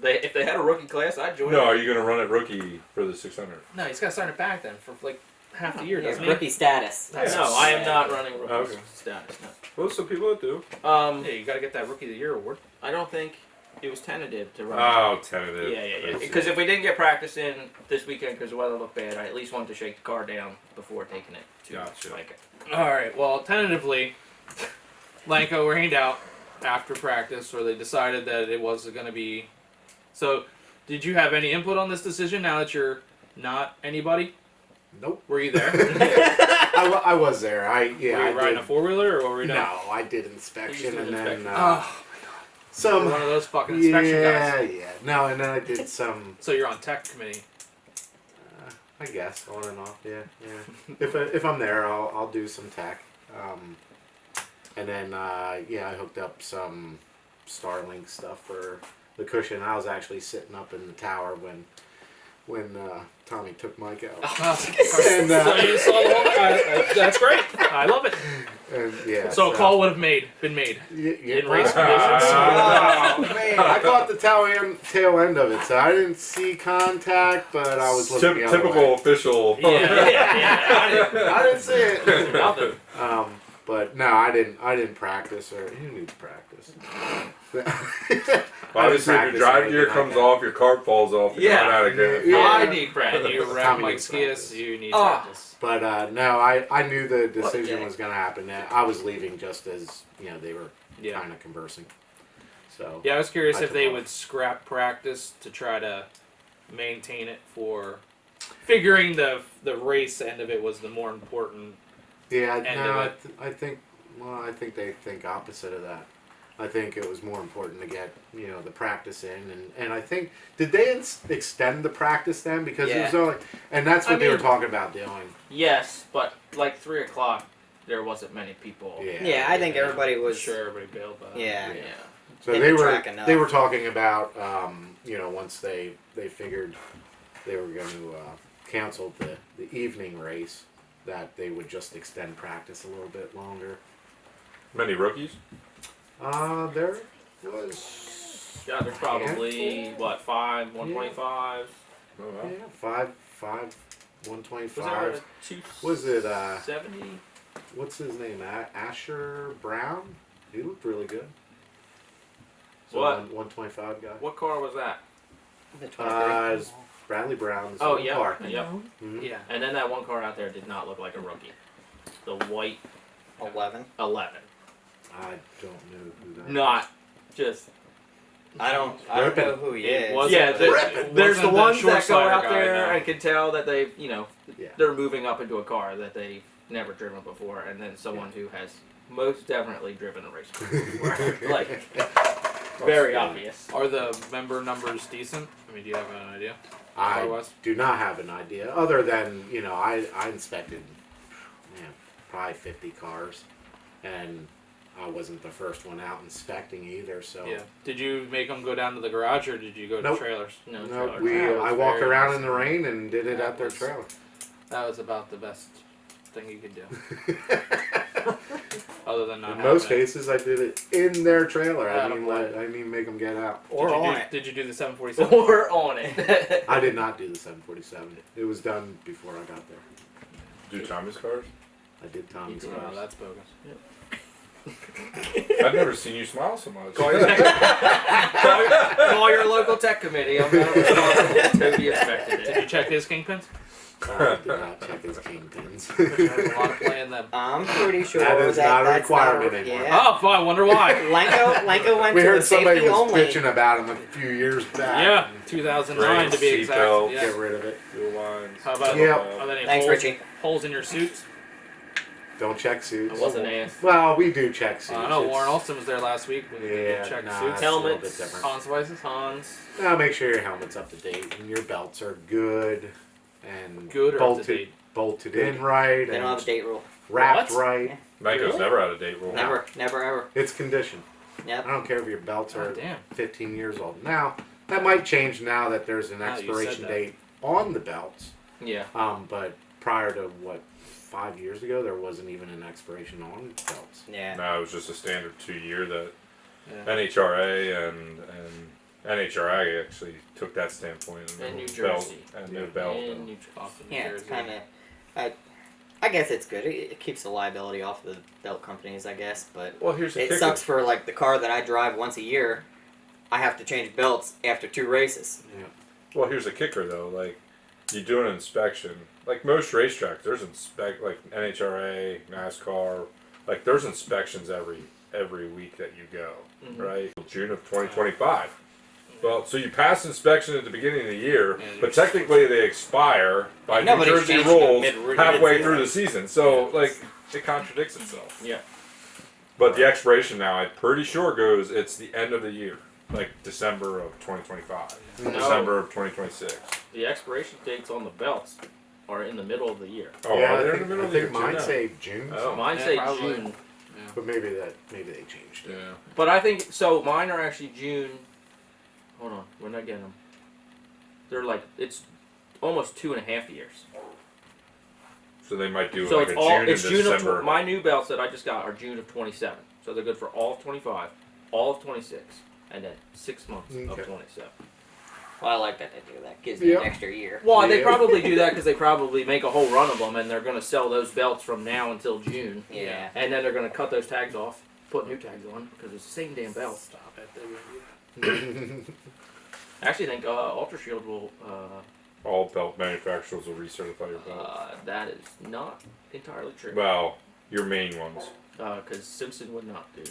If they had a rookie class, I'd join. No, are you going to run it rookie for the 600? No, he's got to start it back then for like half the year, His doesn't he? rookie status. That's No, I am not running rookie Okay. status. Well, some people that do. No. Yeah, you got to get that rookie of the year award. I don't think it was tentative to run. Oh, tentative. Yeah. I see. Because if we didn't get practice in this weekend because the weather looked bad, I at least wanted to shake the car down before taking it to Gotcha. Lanka. All right. Well, tentatively, Lanko rained out after practice, or they decided that it was going to be. So, did you have any input on this decision? Now that you're not anybody, Nope. were you there? I was there. were you I riding did. a 4-wheeler, or were you No, not? I did inspection You and did then inspection. Oh, some. you're one of those fucking inspection Yeah, guys. yeah. No, and then I did some. So you're on tech committee. I guess on and off. Yeah, yeah. If I'm there, I'll do some tech. And then yeah, I hooked up some Starlink stuff for the cushion. I was actually sitting up in the tower when Tommy took Mike out. And, so you saw the whole. That's great. I love it. And, yeah. So a call would have been made. In race conditions. Oh man, I caught the tail end of it, so I didn't see contact, but I was looking the other Typical way. official. Yeah. I didn't see it. Nothing. But no, I didn't practice, or who needs practice? Obviously, if your drive gear comes off, your carb falls off, you're Yeah. coming out again. Yeah. I need practice. And you wreck Tommy Mike needs Skias, practice. you need Ah. practice. But no, I knew the decision Jack? was going to happen. I was leaving just as they were Yeah. kind of conversing. So Yeah, I was curious I if took they off. would scrap practice to try to maintain it for figuring the race end of it was the more important. yeah, End no, of it. I think they think opposite of that. I think it was more important to get the practice in, and I think did they extend the practice then because it was Yeah. only, and that's what I they were mean- talking about doing. Yes, but like 3 o'clock, there wasn't many people. Yeah. Yeah, I think everybody was. Sure, everybody bailed, but Yeah. Yeah. So Hit they the were track enough. they were talking about once they figured they were going to cancel the evening race, that they would just extend practice a little bit longer. Many rookies? There was Yeah, there's probably, what, 5 125s? Oh, wow. yeah, five Was 125. there a 2 Was it 70? what's his name? Asher Brown? He looked really good. So What? 125 guy. What car was that? The 23. It's Bradley Brown's Oh, yeah. car. Yep. Mhm. yeah. And then that one car out there did not look like a rookie. The white 11. 11. I don't know who that. Not just. I don't Ripping. know who he It is. was- Yeah, Wasn't there's the the ones short that go slider out guy, there no. and can tell that they've, Yeah. they're moving up into a car that they've never driven before, and then someone who has most definitely driven a race car before. Like, very obvious. Are the member numbers decent? I mean, do you have an idea? I Otherwise? do not have an idea, other than I inspected, probably 50 cars, and I wasn't the first one out inspecting either. So Yeah. Did you make them go down to the garage or did you go to Nope. trailers? No, no, trailer. I was walked very around nice. in the rain and did it That at their was- trailer. That was about the best thing you could do. Other than not In having most it. cases, I did it in their trailer. I didn't Attaboy. even make them get out. Or did you on do, it. Did you do the 747? Or on it. I did not do the 747. It was done before I got there. Do Tommy's cars? I did Tommy's You did. Oh, cars. that's bogus. I've never seen you smile so much. Call your local tech committee. I'm not responsible. Toby inspected Did it. you check his kingpins? I did not check his kingpins. There's a lot of play in them. I'm pretty sure That is not a that's requirement not anymore. Yeah. Oh, I wonder why. Lenko went We to heard the somebody safety was only. bitching about him a few years back. Yeah, 2009 to be Great exact. seatbelt. Yeah. Get rid of it. Fuel lines. How about Yep. are there any Thanks, holes, Richie. holes in your suits? Don't check suits. I wasn't asked. Well, we do check suits. I know It's- Warren Olson was there last week. We Yeah, check nah, suits. it's a little bit Helmets. different. Hans devices. Hans. Now make sure your helmet's up to date and your belts are good and Good or up to bolted, date? bolted in right They don't have and a date rule. wrapped What? right. Mike has Really? never had a date rule. Never, never, ever. It's condition. Yep. I don't care if your belts Oh, are damn. 15 years old. Now that might change now that there's an Now that you expiration said that. date on the belts. Yeah. But prior to 5 years ago, there wasn't even an expiration on belts. Yeah. No, it was just a standard 2-year that Yeah. NHRA and NHRA actually took that standpoint And New belt Jersey. and new belt. And New Austin, New Yeah, Jersey. kind of. I guess it's good. It keeps the liability off the belt companies, I guess. But Well, here's the it kicker. sucks for like the car that I drive once a year. I have to change belts after 2 races. Well, here's the kicker though. Like, you do an inspection. Like most racetracks, there's like NHRA, NASCAR. Like there's inspections every week that you go, Mhm. right? June of 2025. Well, so you pass inspection at the beginning of the year, Yeah, but technically they expire by New Nobody's Jersey changing them rules mid- halfway mid-season. through the season. So like it contradicts itself. Yeah. But the expiration now, I'm pretty sure goes. It's the end of the year, like December of 2025, No. December of 2026. The expiration dates on the belts are in the middle of the year. Oh, yeah, are I they in think, the middle I of the year think too mine now? say June. Oh. Mine Yeah, say probably. June. But maybe they changed it. Yeah. But I think so. Mine are actually June. Hold on, we're not getting them. They're like it's almost 2.5 years. So they might do So like it's a all June it's and June December. of my new belts that I just got are June of 27. So they're good for all of 25, all of 26, and then 6 months of Okay. 27. Well, I like that they do that. Gives me Yeah. an extra year. Well, they Yeah. probably do that because they probably make a whole run of them, and they're going to sell those belts from now until June, Yeah. and then they're going to cut those tags off, put new tags on because it's the same damn belt. Stop it. I actually think Ultra Shield will. All belt manufacturers will recertify your belt. That is not entirely true. Well, your main ones. Because Simpson would not do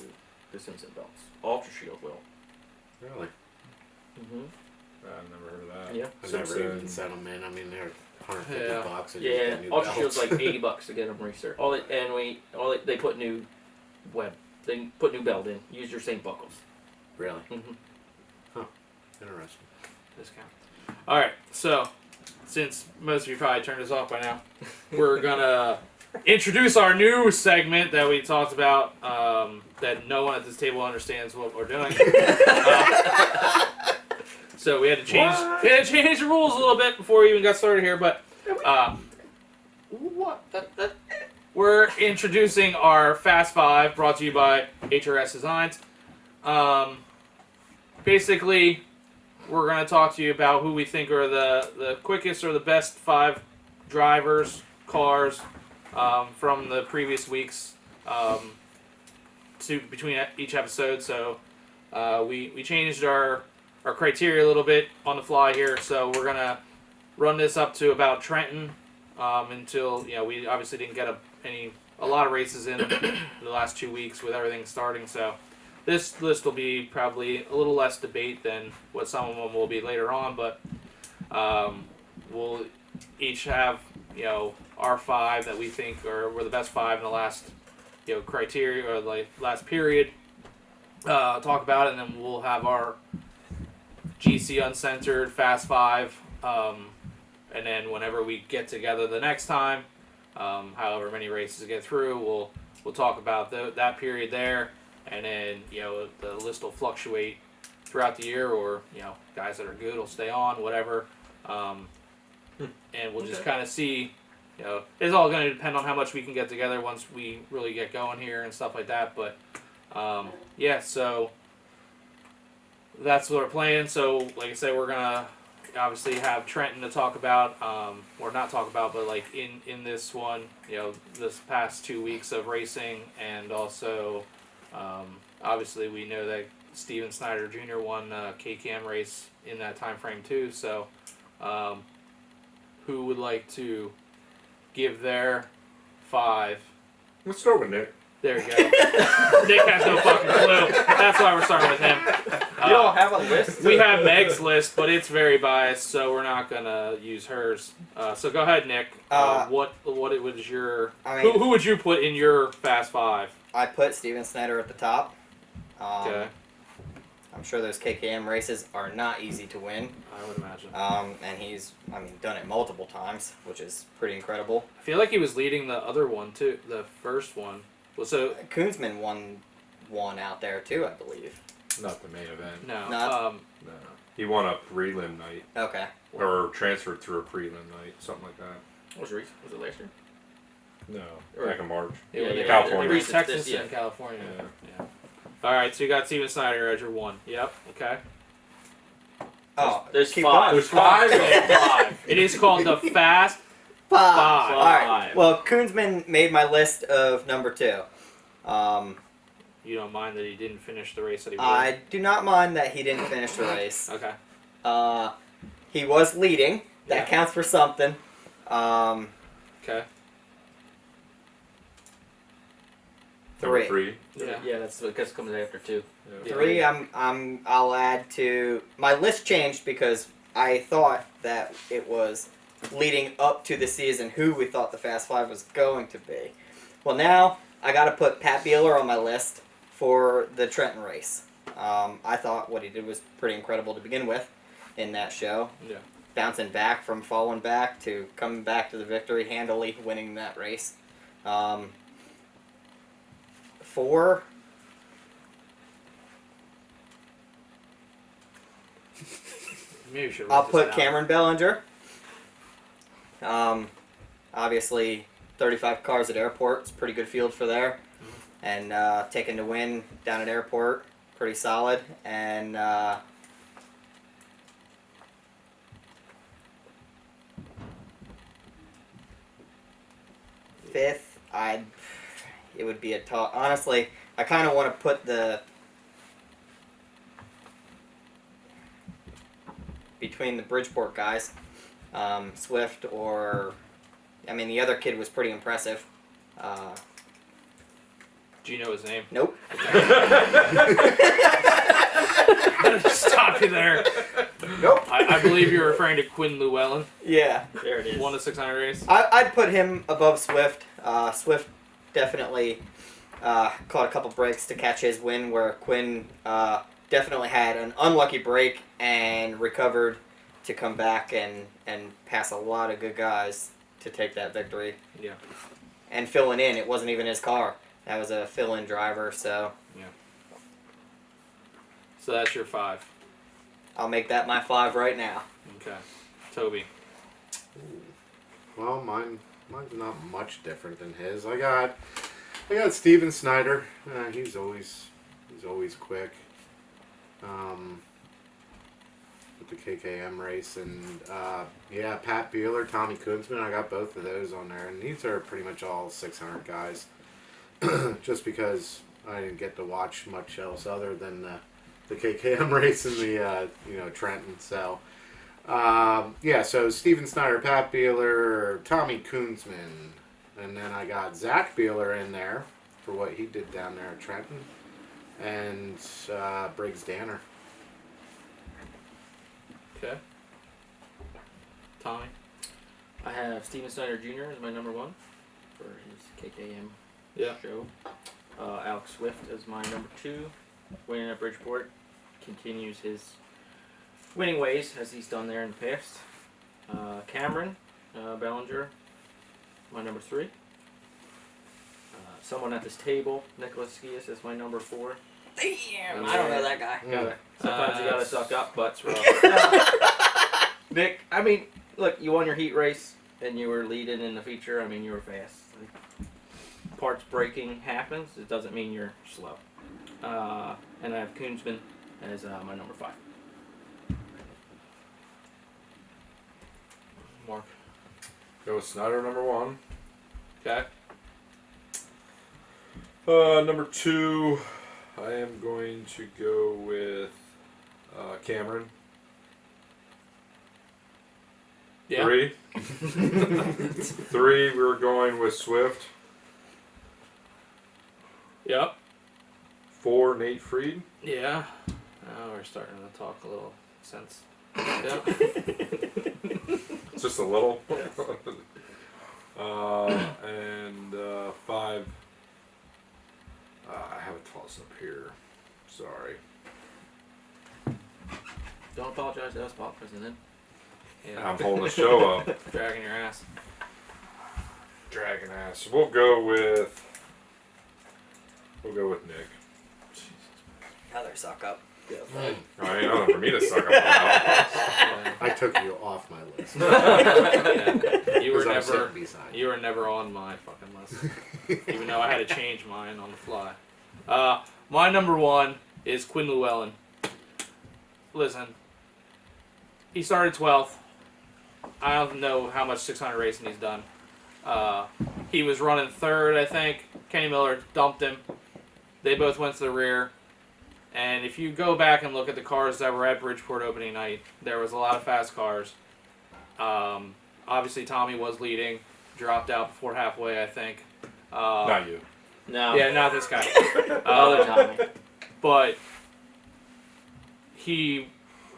the Simpson belts. Ultra Shield will. Really? Mm-hmm. I've never heard of that. Yeah. I never even Simpson. sent them in. I mean, they're 150 Yeah. bucks. And Yeah, you get new Ultra Shield's belts. like $80 to get them researched. They put new they put new belt in. Use your same buckles. Really Mm-hmm. interesting. Discount. All right, so since most of you probably turned us off by now, we're gonna introduce our new segment that we talked about. That no one at this table understands what we're doing. So we had to change. What? We had to change the rules a little bit before we even got started here, but What? we're introducing our Fast Five, brought to you by HRS Designs. Basically, we're going to talk to you about who we think are the quickest or the best 5 drivers, cars from the previous weeks to between each episode. So we changed our criteria a little bit on the fly here. So we're going to run this up to about Trenton until we obviously didn't get a lot of races in the last 2 weeks with everything starting. So this list will be probably a little less debate than what some of them will be later on, but we'll each have our 5 that we think were the best 5 in the last criteria or like last period. Talk about it, and then we'll have our GC uncensored Fast 5. And then whenever we get together the next time, however many races get through, we'll we'll talk about that period there, and then the list will fluctuate throughout the year, or guys that are good will stay on, whatever, and we'll just kind of see. It's all going to depend on how much we can get together once we really get going here and stuff like that. But so that's what we're playing. So like I said, we're gonna obviously have Trenton to talk about, or not talk about, but like in this one, this past 2 weeks of racing, and also obviously we know that Steven Snyder Jr. won a KTM race in that time frame too. So who would like to give their 5? Let's start with Nick. There you go. Nick has no fucking clue. That's why we're starting with him. You don't have a list? We have Meg's list, but it's very biased, so we're not gonna use hers. So go ahead, Nick. What it was your? Who would you put in your Fast 5? I put Steven Snyder at the top. Okay. I'm sure those KKM races are not easy to win. I would imagine. And he's, done it multiple times, which is pretty incredible. I feel like he was leading the other one too, the first one. Well, so Koonsman won one out there too, I believe. Not the main event. no. Not- No. He won a prelim night. Okay. Or transferred through a prelim night. Something like that. What was it last year? No. Back in March. California. Yeah. Texas Yeah. and California. Yeah. All right, so you got Steven Snyder as your 1. Yep. Okay. There's keep 5. going. There's 5. It is called the Fast. Five. All right. Five. Well, Koonsman made my list of number 2. You don't mind that he didn't finish the race that he won? I do not mind that he didn't finish the race. Okay. He was leading. That Yeah. counts for something. Okay. 3. 3. Yeah. That's what comes after 2. Yeah. 3. I'll add to my list changed because I thought that it was leading up to the season who we thought the Fast 5 was going to be. Well, now I got to put Pat Beeler on my list for the Trenton race. I thought what he did was pretty incredible to begin with in that show. Yeah. Bouncing back from falling back to coming back to the victory, handily winning that race. 4. Maybe we should I'll write this put down. Cameron Bellinger. Obviously, 35 cars at airport. It's a pretty good field for there. And taking the win down at airport, pretty solid. And 5th, it would be a tough. Honestly, I kind of want to put between the Bridgeport guys, Swift or, the other kid was pretty impressive. Do you know his name? Nope. Stop you there. Nope. I believe you're referring to Quinn Llewellyn. Yeah. There it is. Won the 600 race. I'd put him above Swift. Swift definitely caught a couple breaks to catch his win, where Quinn definitely had an unlucky break and recovered to come back and pass a lot of good guys to take that victory. Yeah. And filling in, it wasn't even his car. That was a fill-in driver, so So that's your 5. I'll make that my 5 right now. Okay. Toby. Well, mine's not much different than his. I got Steven Snyder. He's always quick. With the KKM race, and Pat Beeler, Tommy Koonsman. I got both of those on there, and these are pretty much all 600 guys. Just because I didn't get to watch much else other than the KKM race and the Trenton. So so Steven Snyder, Pat Beeler, Tommy Koonsman, and then I got Zach Beeler in there for what he did down there at Trenton, and Briggs Danner. Okay. Tommy. I have Steven Snyder Jr. as my number 1 for his KKM show. Alex Swift as my number 2, winning at Bridgeport. Continues his winning ways as he's done there in the past. Cameron Bellinger, my number 3. someone at this table, Nicholas Skias, is my number 4. Damn, I don't know that guy. Sometimes you gotta suck up, but it's rough. Nick, I mean, look, you won your heat race and you were leading in the feature. I mean, you were fast. Like, parts breaking happens. It doesn't mean you're slow. And I have Koonsman as my number 5. Mark. Go with Snyder, number 1. Okay. Number 2, I am going to go with Cameron. Yeah. 3. 3, we're going with Swift. Yep. 4, Nate Freed. Yeah. Now we're starting to talk a little sense. Yeah. Just a little. And 5. I have a toss up here. Sorry. Don't apologize to us, Bob President. Yeah. I'm holding the show up. Dragging your ass. Dragon ass. We'll go with Nick. Another suck up. I mean, nothing for me to suck up about. I took you off my list. Yeah. You were 'Cause I'm never. sitting beside You were never on my fucking list. Even though I had to change mine on the fly. My number 1 is Quinn Llewellyn. Listen, he started 12th. I don't know how much 600 racing he's done. He was running 3rd, I think. Kenny Miller dumped him. They both went to the rear. And if you go back and look at the cars that were at Bridgeport opening night, there was a lot of fast cars. Obviously, Tommy was leading. Dropped out before halfway, I think. Not you. No. Yeah, not this guy. Other Tommy. But he,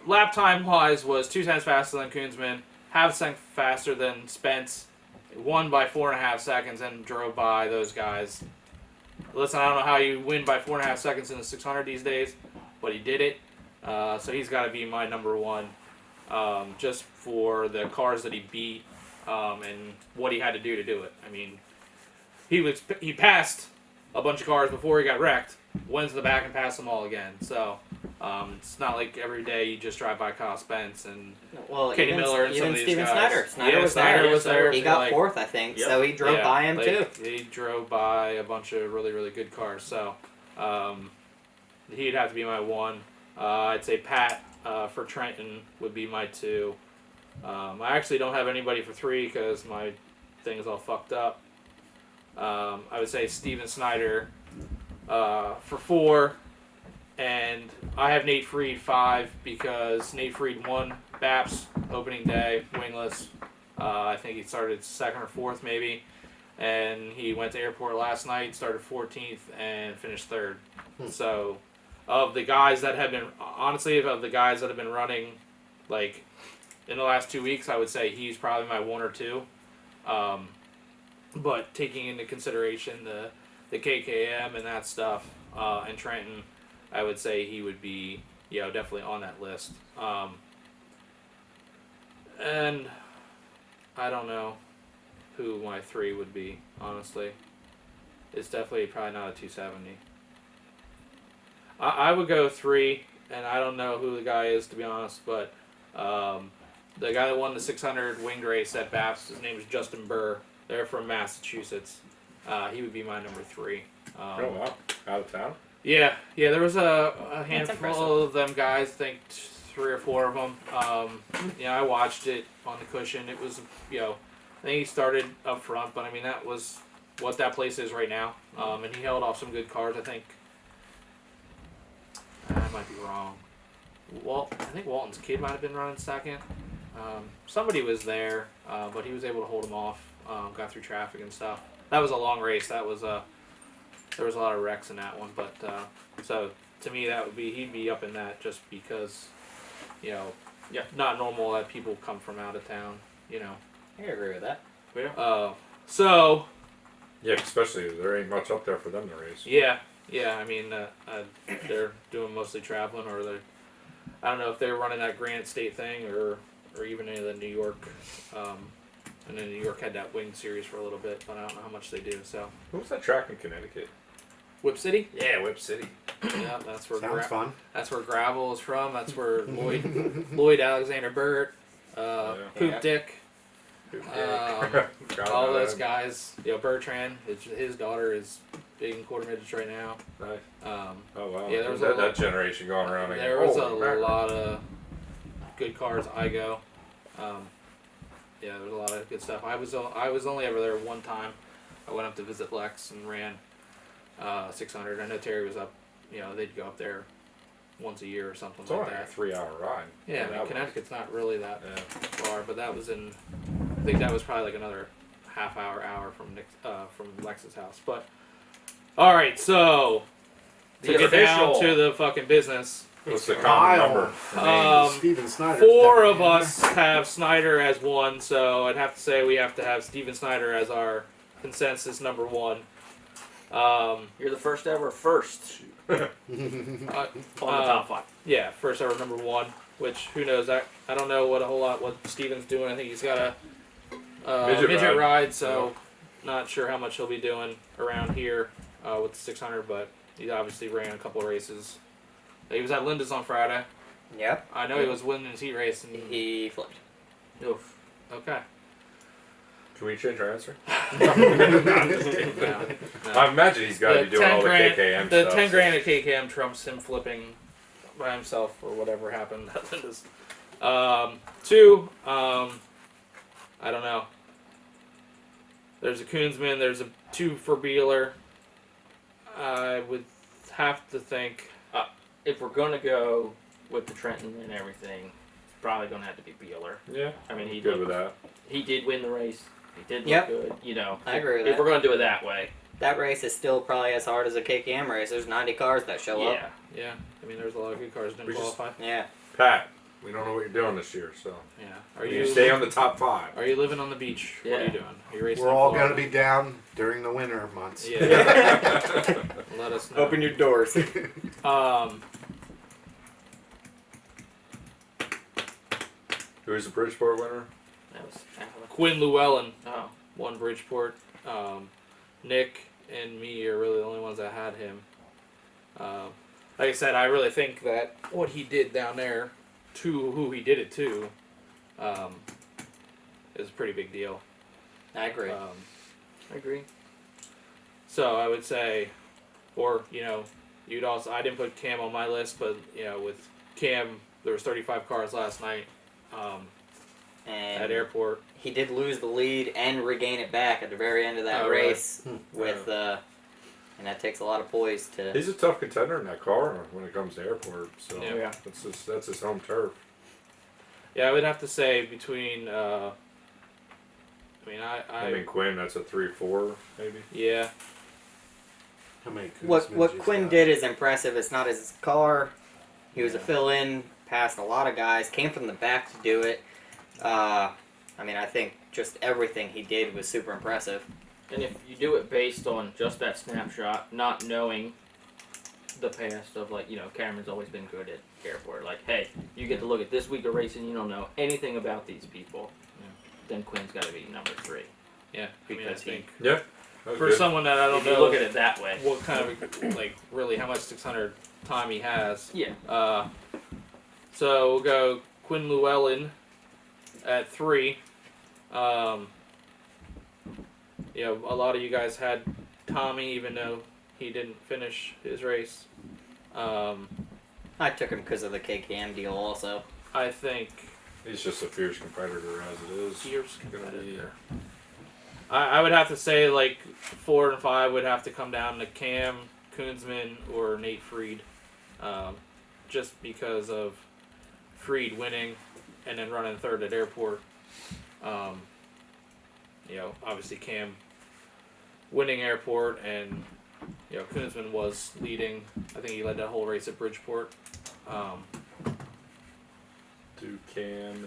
lap time wise, was 2 times faster than Koonsman, half a second faster than Spence, won by 4.5 seconds, and drove by those guys. Listen, I don't know how you win by 4.5 seconds in the 600 these days, but he did it. So he's got to be my number 1, just for the cars that he beat and what he had to do to do it. I mean, he passed a bunch of cars before he got wrecked, went to the back and passed them all again. So it's not like every day you just drive by Kyle Spence and Well, Kenny even, Miller and some even of these Steven guys. Snyder. Snyder Yeah, was Snyder there. was there. He got Like, 4th, I think. Yep. So he drove by him too. He drove by a bunch of really, really good cars. So he'd have to be my 1. I'd say Pat for Trenton would be my 2. I actually don't have anybody for 3 because my thing is all fucked up. I would say Steven Snyder for 4. And I have Nate Freed 5 because Nate Freed won BAPS opening day, wingless. I think he started 2nd or 4th maybe. And he went to airport last night, started 14th, and finished 3rd. So, of the guys that have been, honestly, of the guys that have been running, like, in the last 2 weeks, I would say he's probably my 1 or 2. But taking into consideration the KKM and that stuff, and Trenton, I would say he would be, definitely on that list. And I don't know who my 3 would be, honestly. It's definitely probably not a 270. I would go 3, and I don't know who the guy is, to be honest, but the guy that won the 600 winged race at BAPS, his name is Justin Burr. They're from Massachusetts. He would be my number 3. Oh, wow. Out of town? Yeah, there was a impressive. handful of them guys, I think 3 or 4 of them. I watched it on the cushion. It was, I think he started up front, but I mean, that was what that place is right now. And he held off some good cars, I think. I might be wrong. I think Walton's kid might have been running 2nd. Somebody was there, but he was able to hold him off, got through traffic and stuff. That was a long race. That was there was a lot of wrecks in that one, but so to me that would be he'd be up in that just because, not normal that people come from out of town, I agree with that. So Yeah, especially there ain't much up there for them to race. yeah, I mean they're doing mostly traveling, or I don't know if they're running that Granite State thing or even any of the New York And then New York had that wing series for a little bit, but I don't know how much they do. So What was that track in Connecticut? Whip City, Yeah, Whip City. yeah, that's where Sounds fun. that's where gravel is from. That's where Lloyd Alexander Burt, Poop Yeah. Dick, Forgot all about those him. guys. You know, Bertrand, his daughter is big in quarter midgets right now. Nice. Um, Oh wow. Yeah, there was that generation going around again. there was a Holy mackerel. lot of good cars. I go. Yeah, there was a lot of good stuff. I was only ever there one time. I went up to visit Lex and ran 600. I know Terry was up. You know, they'd go up there once a year or something It's like only like a that. 3-hour ride. Yeah, I that mean, was. Connecticut's not really that Yeah. far, but that was in. I think that was probably like another hour from Lex's house. But all right, so to The get down official- to the fucking business. What's the Kyle. common number? Steven Snyder. Four of us have Snyder as one, so I'd have to say we have to have Steven Snyder as our consensus number one. You're the first ever first Uh, on the top 5. Yeah, first ever number one. Which who knows? I don't know what a whole lot what Steven's doing. I think he's got a midget ride, so not sure how much he'll be doing around here with the 600. But he obviously ran a couple of races. He was at Linda's on Friday. Yep. I know he was winning his heat race. And, He flipped. Oof. okay. Can we change our answer? No, I imagine he's got to be doing all the KKM The stuff. 10 grand at KKM trumps him flipping by himself or whatever happened at Linda's. 2, I don't know. There's a Koonsman. There's a 2 for Beeler. I would have to think. If we're gonna go with the Trenton and everything, it's probably gonna have to be Beeler. Yeah. I mean, he Good looked, with that. he did win the race. He did look Yep. good. You know, I agree with if that. we're gonna do it that way. That race is still probably as hard as a KKM race. There's 90 cars that show up. Yeah. Yeah, I mean, there's a lot of good cars that We didn't just- qualify. Yeah. Pat, we don't know what you're doing this year, so Yeah. Are you you stay on the top 5. Are you living on the beach? What are Yeah. you doing? Are you racing? We're in all Florida? going to be down during the winter months. Yeah. Let us know. Open your doors. Who's the Bridgeport winner? That was Alec. Quinn Llewellyn Oh. won Bridgeport. Nick and me are really the only ones that had him. Like I said, I really think that what he did down there, to who he did it to, is a pretty big deal. I agree. I agree. So I would say, or you'd also. I didn't put Cam on my list, but with Cam, there was 35 cars last night and at airport. he did lose the lead and regain it back at the very end of that Oh, really? race with and that takes a lot of poise to. He's a tough contender in that car when it comes to airport. So Yeah. that's his home turf. Yeah, I would have to say between. I mean, Quinn, that's a 3-4 maybe. Yeah. How many What Koonsmans you Quinn got? did is impressive. It's not his car. He was a fill-in, passed a lot of guys, came from the back to do it. I think just everything he did was super impressive. And if you do it based on just that snapshot, not knowing the past of Cameron's always been good at airport. Like, hey, you get to look at this week of racing, you don't know anything about these people. Yeah. Then Quinn's got to be number 3. Yeah. Because I think Yeah. That was for good. someone that I don't If you know look at it that way. what kind of really how much 600 time he has. Yeah. So we'll go Quinn Llewellyn at 3. A lot of you guys had Tommy, even though he didn't finish his race. I took him because of the KKM deal also. I think He's just a fierce competitor as it is. fierce Gonna be- competitor. I would have to say 4 and 5 would have to come down to Cam Koonsman or Nate Freed, just because of Freed winning and then running third at airport. Obviously Cam winning airport and Koonsman was leading. I think he led that whole race at Bridgeport. To Cam and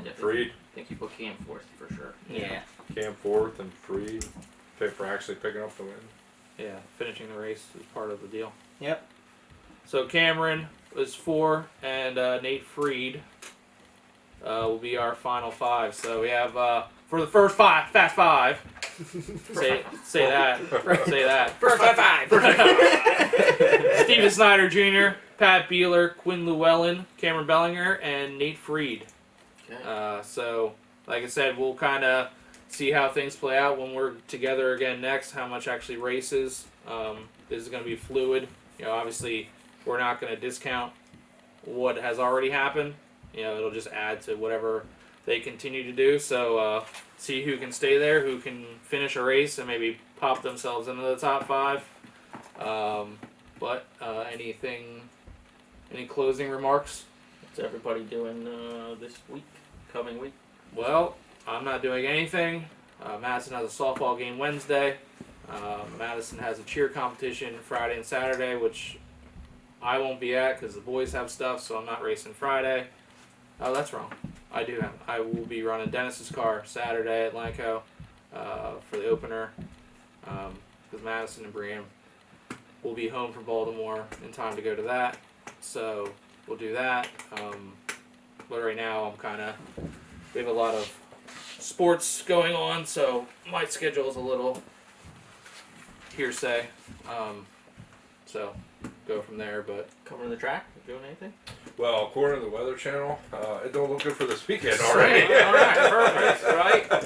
definitely. Freed. I think you put Cam 4th for sure. Yeah. Cam 4th and Freed. For actually picking up the win. Yeah, finishing the race is part of the deal. Yep. So Cameron was 4 and Nate Freed will be our final 5. So we have for the first 5, Fast 5. say that. Say that. First five. Steven Snyder Jr., Pat Beeler, Quinn Llewellyn, Cameron Bellinger, and Nate Freed. Okay. So, like I said, we'll kind of see how things play out when we're together again next, how much actually races. This is going to be fluid. Obviously, we're not going to discount what has already happened. It'll just add to whatever they continue to do. So, see who can stay there, who can finish a race and maybe pop themselves into the top 5. But any closing remarks? What's everybody doing this week, coming week? Well, I'm not doing anything. Madison has a softball game Wednesday. Madison has a cheer competition Friday and Saturday, which I won't be at because the boys have stuff, so I'm not racing Friday. Oh, that's wrong. I will be running Dennis's car Saturday at Lanco for the opener because Madison and Brian will be home from Baltimore in time to go to that. So we'll do that. But right now we have a lot of sports going on, so my schedule is a little hearsay. So go from there, but Covering the track? Doing anything? Well, according to the Weather Channel, it don't look good for this weekend already. All right, perfect.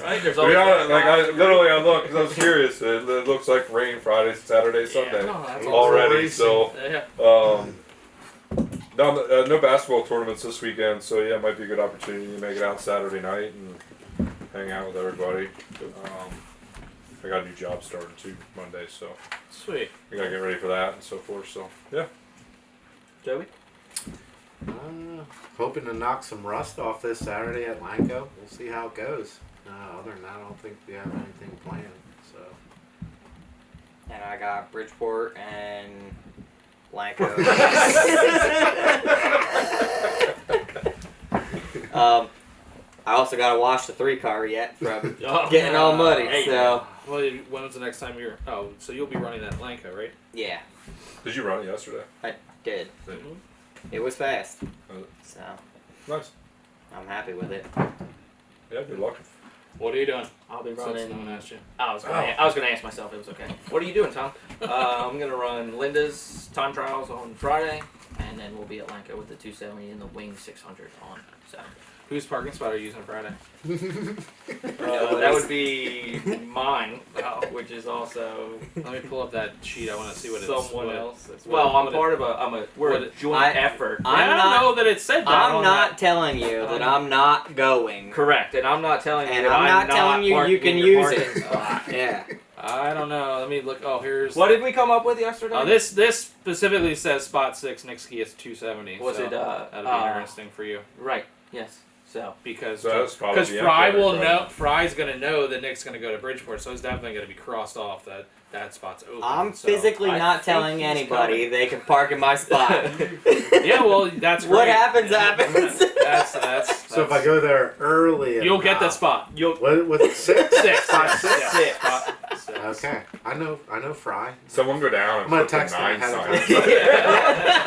Right. There's To always be honest, I looked because I was curious. It looks like rain Friday, Saturday, Sunday no, that's already. So, yeah. no basketball tournaments this weekend. So yeah, it might be a good opportunity to make it out Saturday night and hang out with everybody. I got a new job starting too Monday, so Sweet. I gotta get ready for that and so forth. So yeah. Joey? Hoping to knock some rust off this Saturday at Lanco. We'll see how it goes. Other than that, I don't think we have anything planned. So. And I got Bridgeport and Lanco. I also got to wash the 3-car yet from getting all muddy. Hey. So Well, when was the next time you're? Oh, so you'll be running that Lanco, right? yeah, Did you run it yesterday? I did. Did Mm-hmm. you? It was fast. So Nice. I'm happy with it. Yeah. Good luck. What are you doing? I'll be Since running. no one asked you. I was gonna ask myself. It was okay. What are you doing, Tom? I'm gonna run Linda's time trials on Friday, and then we'll be at Lanco with the 270 and the Wing 600 on Saturday. Whose parking spot are you using Friday? That would be mine, which is also Let me pull up that sheet. I want to see what it's. someone what it- else. what Well, I'm it- part of we're a what- joint effort. I don't know that it said that. I'm on not that. telling you that I'm not going. Correct, and I'm not telling you And that I'm not telling you parking you can in your use parking it. spot. Yeah. I don't know. Let me look. Oh, here's. What did we come up with yesterday? This specifically says spot 6. Nick Ski is 270. Was so it, that'll be interesting for you Right. Yes. So because So that's probably the Fry end will for know. everybody. Fry's gonna know that Nick's gonna go to Bridgeport, so it's definitely gonna be crossed off that spot's open. I'm so. physically I not think telling he's anybody coming. they can park in my spot. Yeah, well, that's What great. happens, happens. That's So if I go there early, you'll get the spot. you'll What 6? 6. Spot 6? Yeah, Six. spot 6. Okay, I know Fry. Someone go down and I'm gonna put the text him 9 ahead of sign.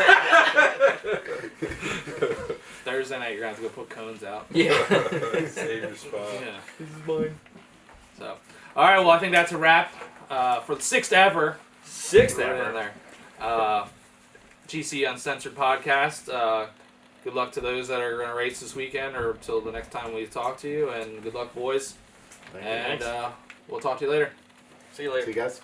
Thursday night, you're gonna have to go put cones out. yeah. Save your spot. Yeah. This is mine. So, all right. Well, I think that's a wrap for the 6th ever. Sixth Put it ever. in there. GC Uncensored podcast. Good luck to those that are going to race this weekend or till the next time we talk to you. And good luck, boys. Thank you. And we'll talk to you later. See you later. See you guys.